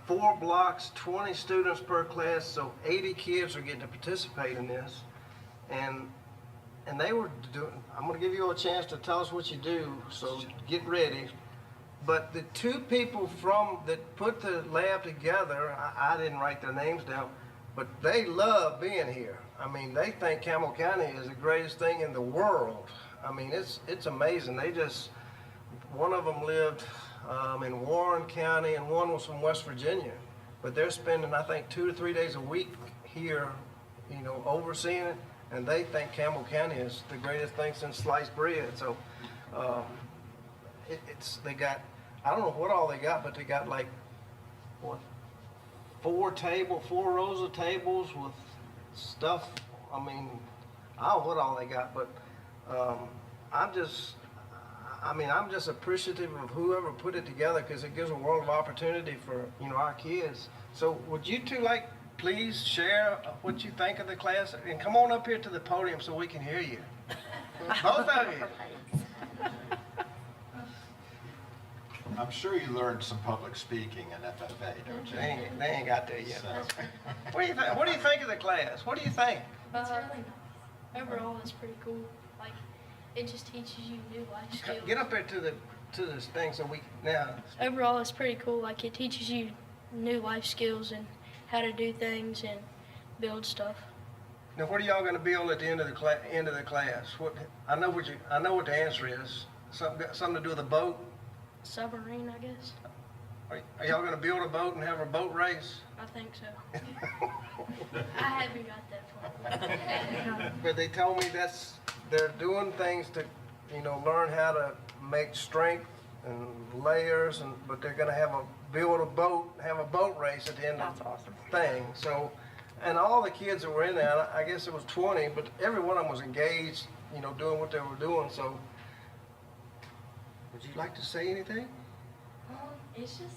4 blocks, 20 students per class, so 80 kids are getting to participate in this. And they were doing, I'm gonna give you a chance to tell us what you do, so get ready. But the 2 people that put the lab together, I didn't write their names down, but they love being here. I mean, they think Campbell County is the greatest thing in the world. I mean, it's amazing. One of them lived in Warren County, and one was from West Virginia. But they're spending, I think, 2 to 3 days a week here, overseeing it. And they think Campbell County is the greatest thing since sliced bread. So they got, I don't know what all they got, but they got like, what, 4 rows of tables with stuff. I mean, I don't know what all they got, but I'm just appreciative of whoever put it together, because it gives a world of opportunity for, our kids. So would you 2 please share what you think of the class, and come on up here to the podium so we can hear you. Both of you. I'm sure you learned some public speaking in FFA, don't you? They ain't got there yet. What do you think of the class? What do you think? It's really nice. Overall, it's pretty cool. Like, it just teaches you new life skills. Get up there to this thing so we now. Overall, it's pretty cool. Like, it teaches you new life skills and how to do things and build stuff. Now, what are y'all going to build at the end of the class? What I know what the answer is. Something to do with a boat. Submarine, I guess. Are y'all going to build a boat and have a boat race? I think so. I haven't got that far. But they told me they're doing things to, learn how to make strength and layers, but they're going to build a boat, have a boat race at the end of the thing. So, and all the kids that were in there, I guess it was 20, but every one of them was engaged, doing what they were doing. So, would you like to say anything? It's just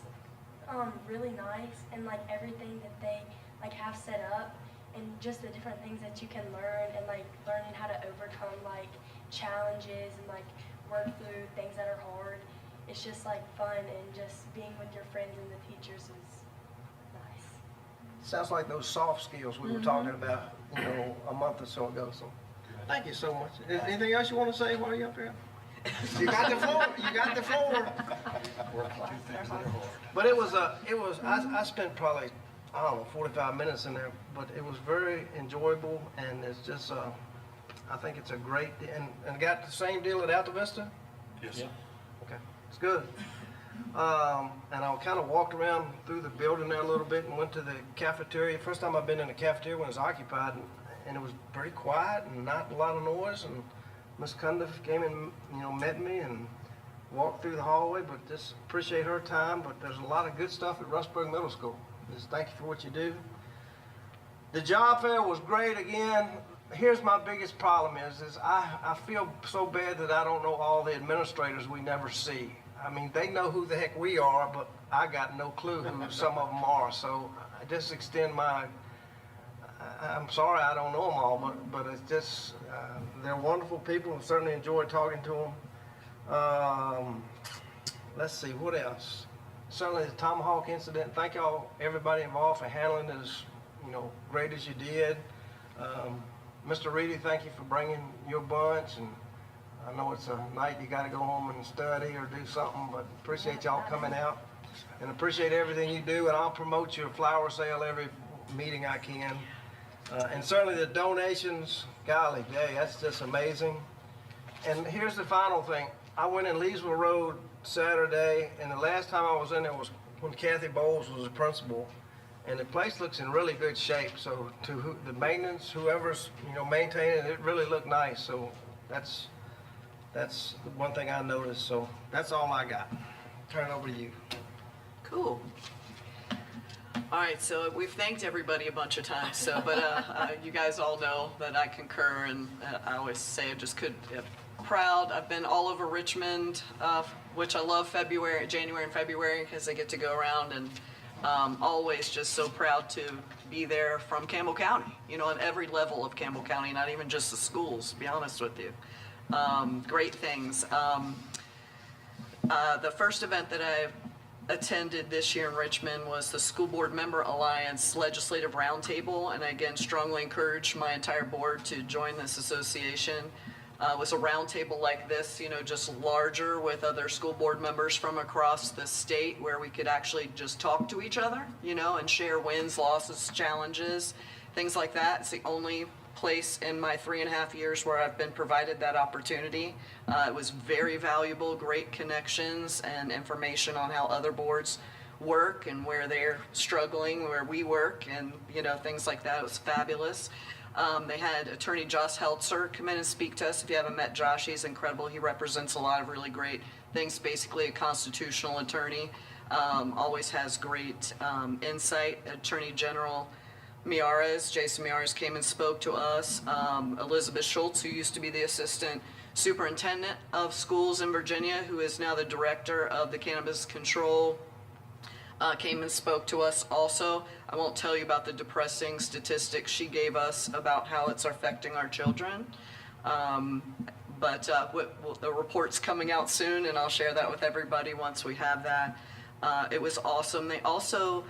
really nice, and like everything that they have set up, and just the different things that you can learn, and like learning how to overcome like challenges and like work through things that are hard. It's just like fun, and just being with your friends and the teachers is nice. Sounds like those soft skills we were talking about, a month or so ago. So, thank you so much. Anything else you want to say while you're up here? You got the floor. You got the floor. But I spent probably, 45 minutes in there, but it was very enjoyable, and it's just, I think it's a great, and got the same deal at Alta Vista? Yes. Yeah. Okay, it's good. And I kind of walked around through the building there a little bit and went to the cafeteria. First time I've been in the cafeteria when it was occupied, and it was pretty quiet and not a lot of noise, and Miss Cundiff came and, met me and walked through the hallway, but just appreciate her time. But there's a lot of good stuff at Rustburg Middle School. Just thank you for what you do. The job fair was great again. Here's my biggest problem is I feel so bad that I don't know all the administrators we never see. I mean, they know who the heck we are, but I got no clue who some of them are. So I just extend I'm sorry I don't know them all, but it's just, they're wonderful people, and certainly enjoy talking to them. Let's see, what else? Certainly the Tomahawk incident, thank y'all, everybody involved for handling it as, great as you did. Mr. Reedy, thank you for bringing your bunch, and I know it's a night you gotta go home and study or do something, but appreciate y'all coming out, and appreciate everything you do, and I'll promote your flower sale every meeting I can. And certainly the donations, golly, that's just amazing. And here's the final thing. I went in Leesville Road Saturday, and the last time I was in there was when Kathy Bowles was the principal. And the place looks in really good shape. So to the maintenance, whoever's maintaining it, it really looked nice. So that's the one thing I noticed. So that's all I got. turn it over to you. Cool. All right, so we've thanked everybody a bunch of times, so, but you guys all know that I concur, and I always say I just could, proud. I've been all over Richmond, which I love January and February, because I get to go around, and always just so proud to be there from Campbell County, you know, at every level of Campbell County, not even just the schools, to be honest with you. Great things. The first event that I attended this year in Richmond was the School Board Member Alliance Legislative Roundtable, and I again strongly encourage my entire board to join this association. It was a roundtable like this, you know, just larger with other school board members from across the state, where we could actually just talk to each other, you know, and share wins, losses, challenges, things like that. It's the only place in my 3.5 years where I've been provided that opportunity. It was very valuable, great connections and information on how other boards work and where they're struggling, where we work, and, you know, things like that. It was fabulous. They had Attorney Josh Heltzer come in and speak to us. If you haven't met Josh, he's incredible. He represents a lot of really great things, basically a constitutional attorney. Always has great insight. Attorney General Jason Miares came and spoke to us. Elizabeth Schultz, who used to be the Assistant Superintendent of Schools in Virginia, who is now the Director of the Cannabis Control, came and spoke to us also. I won't tell you about the depressing statistics she gave us about how it's affecting our children. But the report's coming out soon, and I'll share that with everybody once we have that. It was awesome. They also,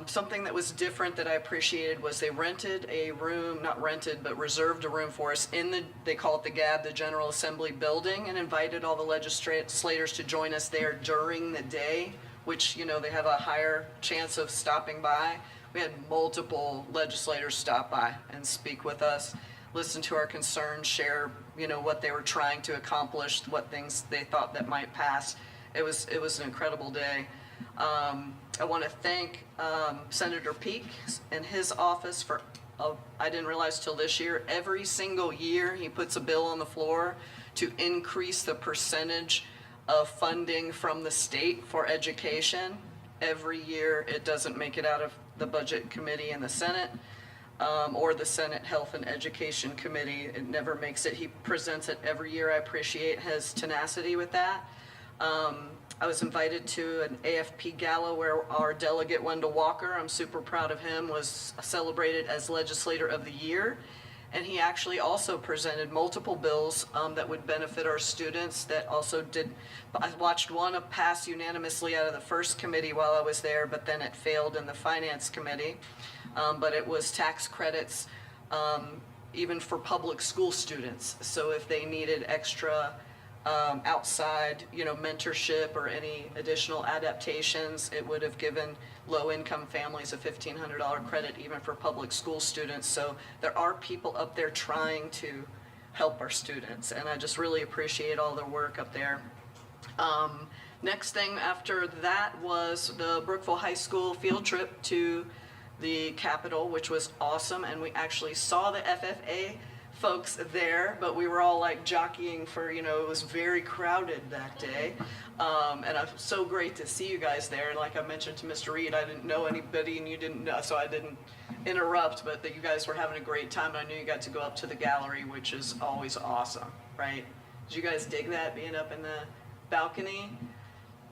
something that was different that I appreciated was they rented a room, not rented, but reserved a room for us in the, they call it the GAB, the General Assembly building, and invited all the legislators to join us there during the day, which, you know, they have a higher chance of stopping by. We had multiple legislators stop by and speak with us, listen to our concerns, share, you know, what they were trying to accomplish, what things they thought that might pass. It was an incredible day. I want to thank Senator Peake and his office for, I didn't realize till this year, every single year he puts a bill on the floor to increase the percentage of funding from the state for education. Every year it doesn't make it out of the Budget Committee in the Senate or the Senate Health and Education Committee. It never makes it. He presents it every year. I appreciate his tenacity with that. I was invited to an AFP gala where our delegate Wendell Walker, I'm super proud of him, was celebrated as Legislator of the Year. And he actually also presented multiple bills that would benefit our students that also did. I watched one pass unanimously out of the first committee while I was there, but then it failed in the Finance Committee. But it was tax credits even for public school students. So if they needed extra outside, you know, mentorship or any additional adaptations, it would have given low-income families a $1,500 credit even for public school students. So there are people up there trying to help our students, and I just really appreciate all their work up there. Next thing after that was the Brookville High School field trip to the Capitol, which was awesome, and we actually saw the FFA folks there, but we were all like jockeying for, you know, it was very crowded that day. And it's so great to see you guys there. And like I mentioned to Mr. Reed, I didn't know anybody and you didn't know, so I didn't interrupt, but that you guys were having a great time. I knew you got to go up to the gallery, which is always awesome, right? Did you guys dig that, being up in the balcony?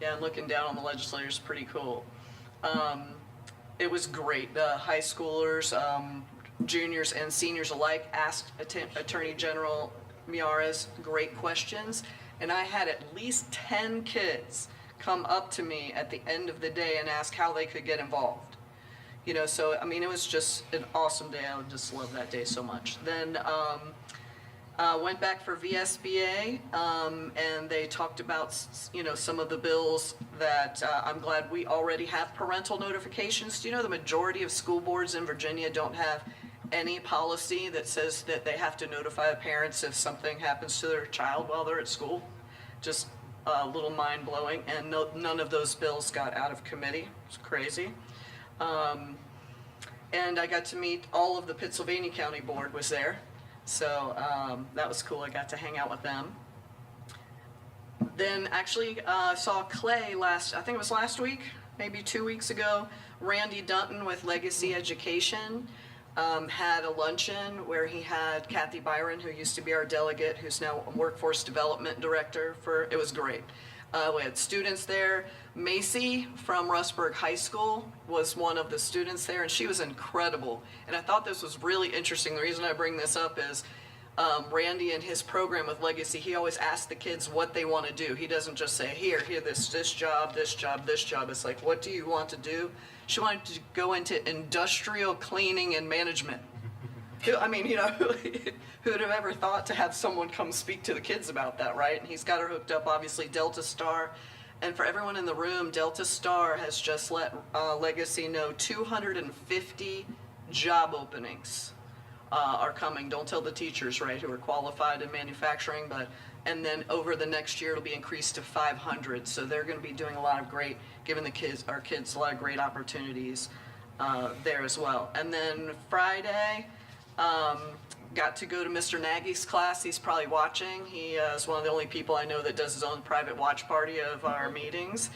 Yeah, and looking down on the legislators is pretty cool. It was great. The high schoolers, juniors and seniors alike asked Attorney General Miares great questions, and I had at least 10 kids come up to me at the end of the day and ask how they could get involved. You know, so I mean, it was just an awesome day. I just love that day so much. Then went back for VSBA, and they talked about, you know, some of the bills that I'm glad we already have parental notifications. Do you know the majority of school boards in Virginia don't have any policy that says that they have to notify parents if something happens to their child while they're at school? Just a little mind-blowing, and none of those bills got out of committee. It's crazy. And I got to meet all of the Pittsylvania County Board was there, so that was cool. I got to hang out with them. Then actually saw Clay I think it was last week, maybe 2 weeks ago. Randy Dunton with Legacy Education had a luncheon where he had Kathy Byron, who used to be our delegate, who's now a workforce development director it was great. We had students there. Macy from Rustburg High School was one of the students there, and she was incredible. And I thought this was really interesting. The reason I bring this up is Randy in his program with Legacy, he always asks the kids what they want to do. He doesn't just say, here, this job, this job, this job. It's like, what do you want to do? She wanted to go into industrial cleaning and management. I mean, who would have ever thought to have someone come speak to the kids about that, right? And he's got her hooked up, obviously, Delta Star. And for everyone in the room, Delta Star has just let Legacy know 250 job openings are coming. Don't tell the teachers, right, who are qualified in manufacturing, and then over the next year it'll be increased to 500. So they're going to be doing a lot of great, giving our kids a lot of great opportunities there as well. And then Friday, got to go to Mr. Nagy's class. He's probably watching. He is one of the only people I know that does his own private watch party of our meetings,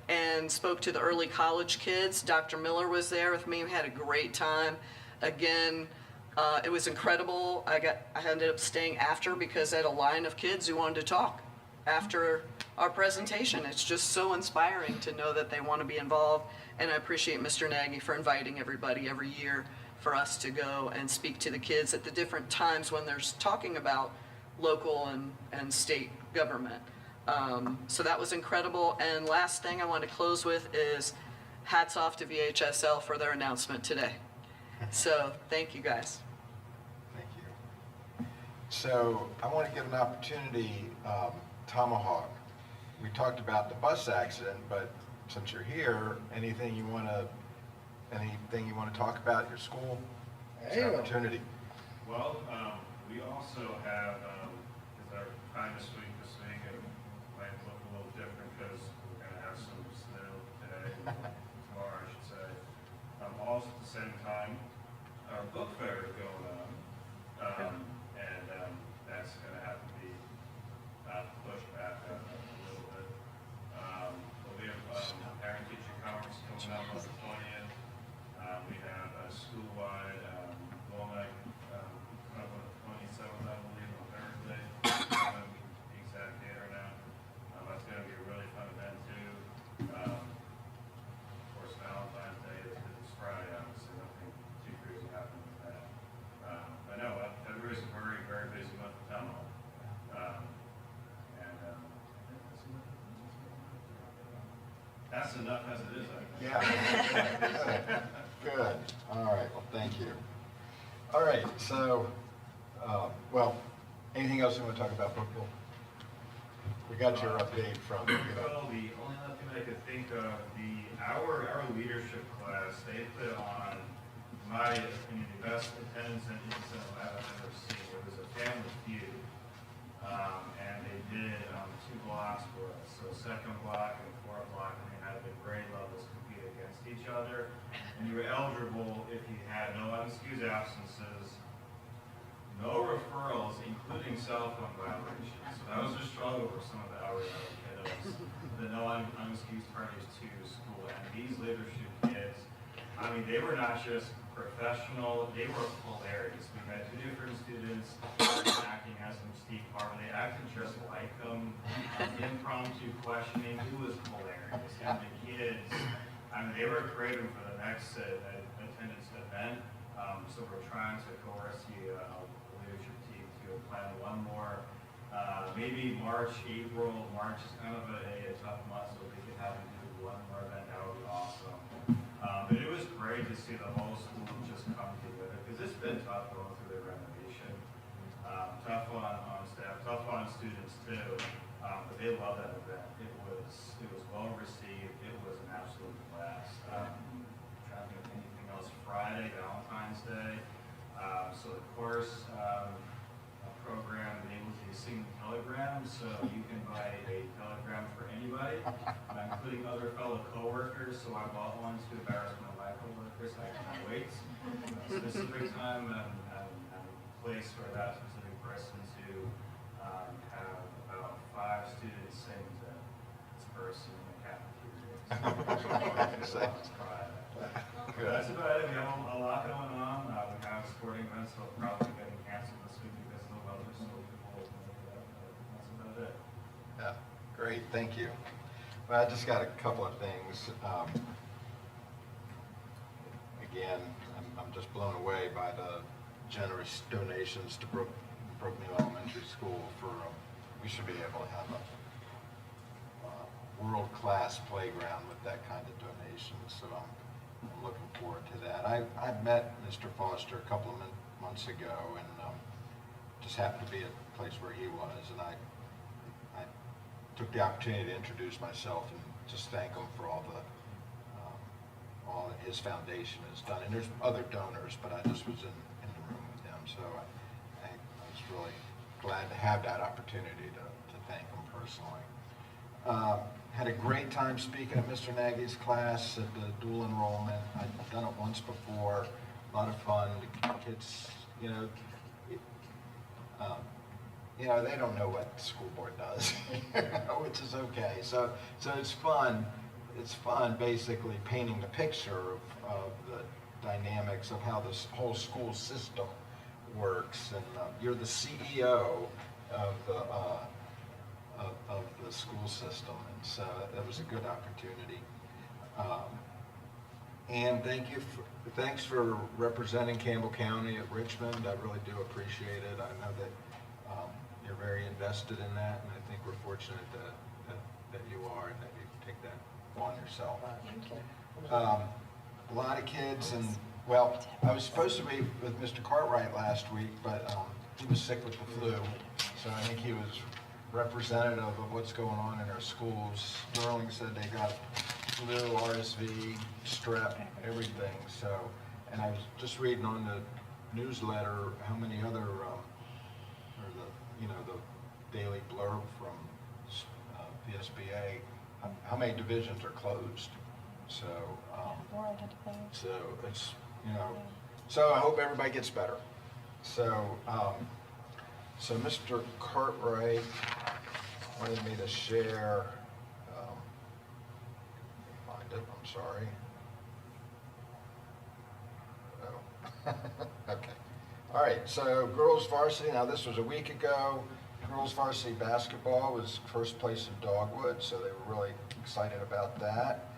and spoke to the early college kids. Dr. Miller was there with me. We had a great time. Again, it was incredible. I ended up staying after because I had a line of kids who wanted to talk after our presentation. It's just so inspiring to know that they want to be involved, and I appreciate Mr. Nagy for inviting everybody every year for us to go and speak to the kids at the different times when they're talking about local and state government. So that was incredible. And last thing I want to close with is hats off to VHSL for their announcement today. So thank you guys. Thank you. So I want to give an opportunity, Tomahawk. We talked about the bus accident, but since you're here, anything you want to talk about at your school? It's an opportunity. Well, we also have, is our kindness week this week, and might look a little different because we're going to have some snow today, tomorrow I should say. Also at the same time, our book fair is going on, and that's going to have to be pushed back a little bit. But we have parent-teacher conference coming up on the 20th. We have a school-wide Womack on the 27th, I believe, on Thursday. I don't know the exact date right now. That's going to be a really fun event too. Of course, Valentine's Day is Friday, obviously. Nothing too crazy happening with that. I know February is a very, very busy month of town hall. That's enough as it is, I think. Yeah. Good. All right. Well, thank you. All right. So, anything else you want to talk about, Brookville? We got your update from. Well, the only other thing I could think of, our leadership class, they put on, in my opinion, the best attendance and incentive I've ever seen. It was a family feud, and they did 2 blocks for us. So second block and fourth block, and they had the grade levels compete against each other. And you were eligible if you had no unexcused absences, no referrals, including cell phone violations. So that was a struggle for some of the hourly kiddos. The no unexcused parties to school. And these leadership kids, I mean, they were not just professional, they were hilarious. We had 2 different students acting as some Steve Harvey. They acted just like them. Impromptu questioning, it was hilarious. And the kids, I mean, they were craving for the next attendance event. So we're trying to coerce the leadership team to plan one more, maybe March, April. March is kind of a tough month, so if we could have them do one more event, that would be awesome. But it was great to see the whole school just come together, because it's been tough going through the renovation. Tough on staff, tough on students too. But they loved that event. It was well received. It was an absolute blast. Trying to think of anything else. Friday, Valentine's Day. So the course program enables you to sing telegrams, so you can buy a telegram for anybody, including other fellow coworkers. So I bought one to embarrass one of my coworkers. I cannot wait. A specific time and place for that specific person to have about 5 students sing to first in the cafeteria. So, that's about it. We have a lot going on. We have sporting events that will probably be getting canceled this week because of the weather, so we'll that's about it. Yeah, great, thank you. Well, I just got a couple of things. Again, I'm just blown away by the generous donations to Brooknew Elementary School for, we should be able to have a world-class playground with that kind of donation, so I'm looking forward to that. I met Mr. Foster a couple of months ago and just happened to be at the place where he was, and I took the opportunity to introduce myself and just thank him for all that his foundation has done. And there's other donors, but I just was in the room with him, so I was really glad to have that opportunity to thank him personally. Had a great time speaking at Mr. Nagy's class at the dual enrollment. I've done it once before, a lot of fun. The kids, they don't know what the school board does, which is okay. So it's fun. It's fun basically painting the picture of the dynamics of how this whole school system works. And you're the CEO of the school system, and so that was a good opportunity. And thanks for representing Campbell County at Richmond. I really do appreciate it. I know that you're very invested in that, and I think we're fortunate that you are and that you take that on yourself. A lot of kids, and well, I was supposed to be with Mr. Cartwright last week, but he was sick with the flu, so I think he was representative of what's going on in our schools. Sterling said they got flu, RSV, strep, everything. So, and I was just reading on the newsletter how many other, or the daily blurb from PSBA, how many divisions are closed. So, so it's, so I hope everybody gets better. So, so Mr. Cartwright wanted me to share, find it, I'm sorry. Oh, okay. All right, so girls varsity, now this was a week ago. Girls varsity basketball was first place in Dogwood, so they were really excited about that.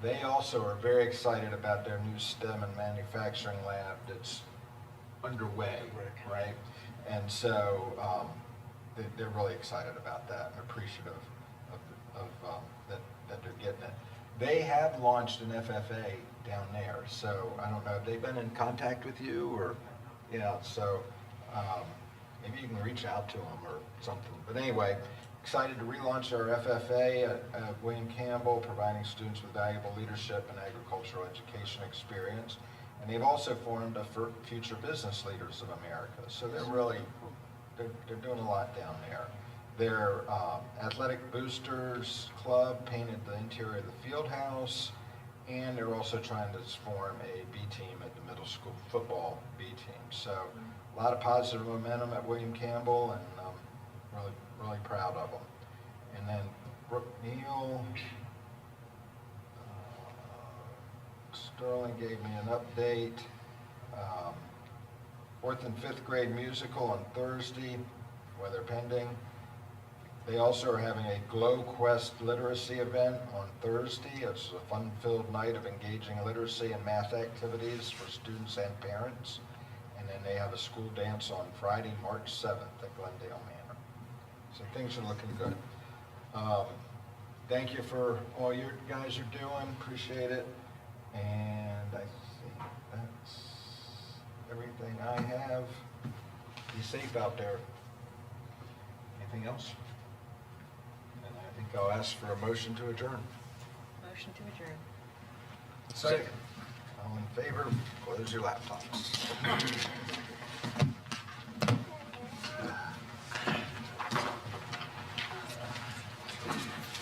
They also are very excited about their new STEM and manufacturing lab that's underway, right? And so they're really excited about that and appreciative of that they're getting it. They have launched an FFA down there, so I don't know, have they been in contact with you or, so maybe you can reach out to them or something. But anyway, excited to relaunch our FFA at William Campbell, providing students with valuable leadership and agricultural education experience. And they've also formed a Future Business Leaders of America. So they're really, they're doing a lot down there. Their Athletic Boosters Club painted the interior of the field house, and they're also trying to form a B team at the middle school football B team. So a lot of positive momentum at William Campbell, and really proud of them. And then Brooke Neal, Sterling gave me an update. 4th and 5th grade musical on Thursday, weather pending. They also are having a Glow Quest literacy event on Thursday. It's a fun-filled night of engaging literacy and math activities for students and parents. And then they have a school dance on Friday, March 7th at Glendale Manor. So things are looking good. Thank you for all you guys are doing. Appreciate it. And I think that's everything I have. Be safe out there. Anything else? And I think I'll ask for a motion to adjourn. Motion to adjourn. Second. All in favor, close your laptops.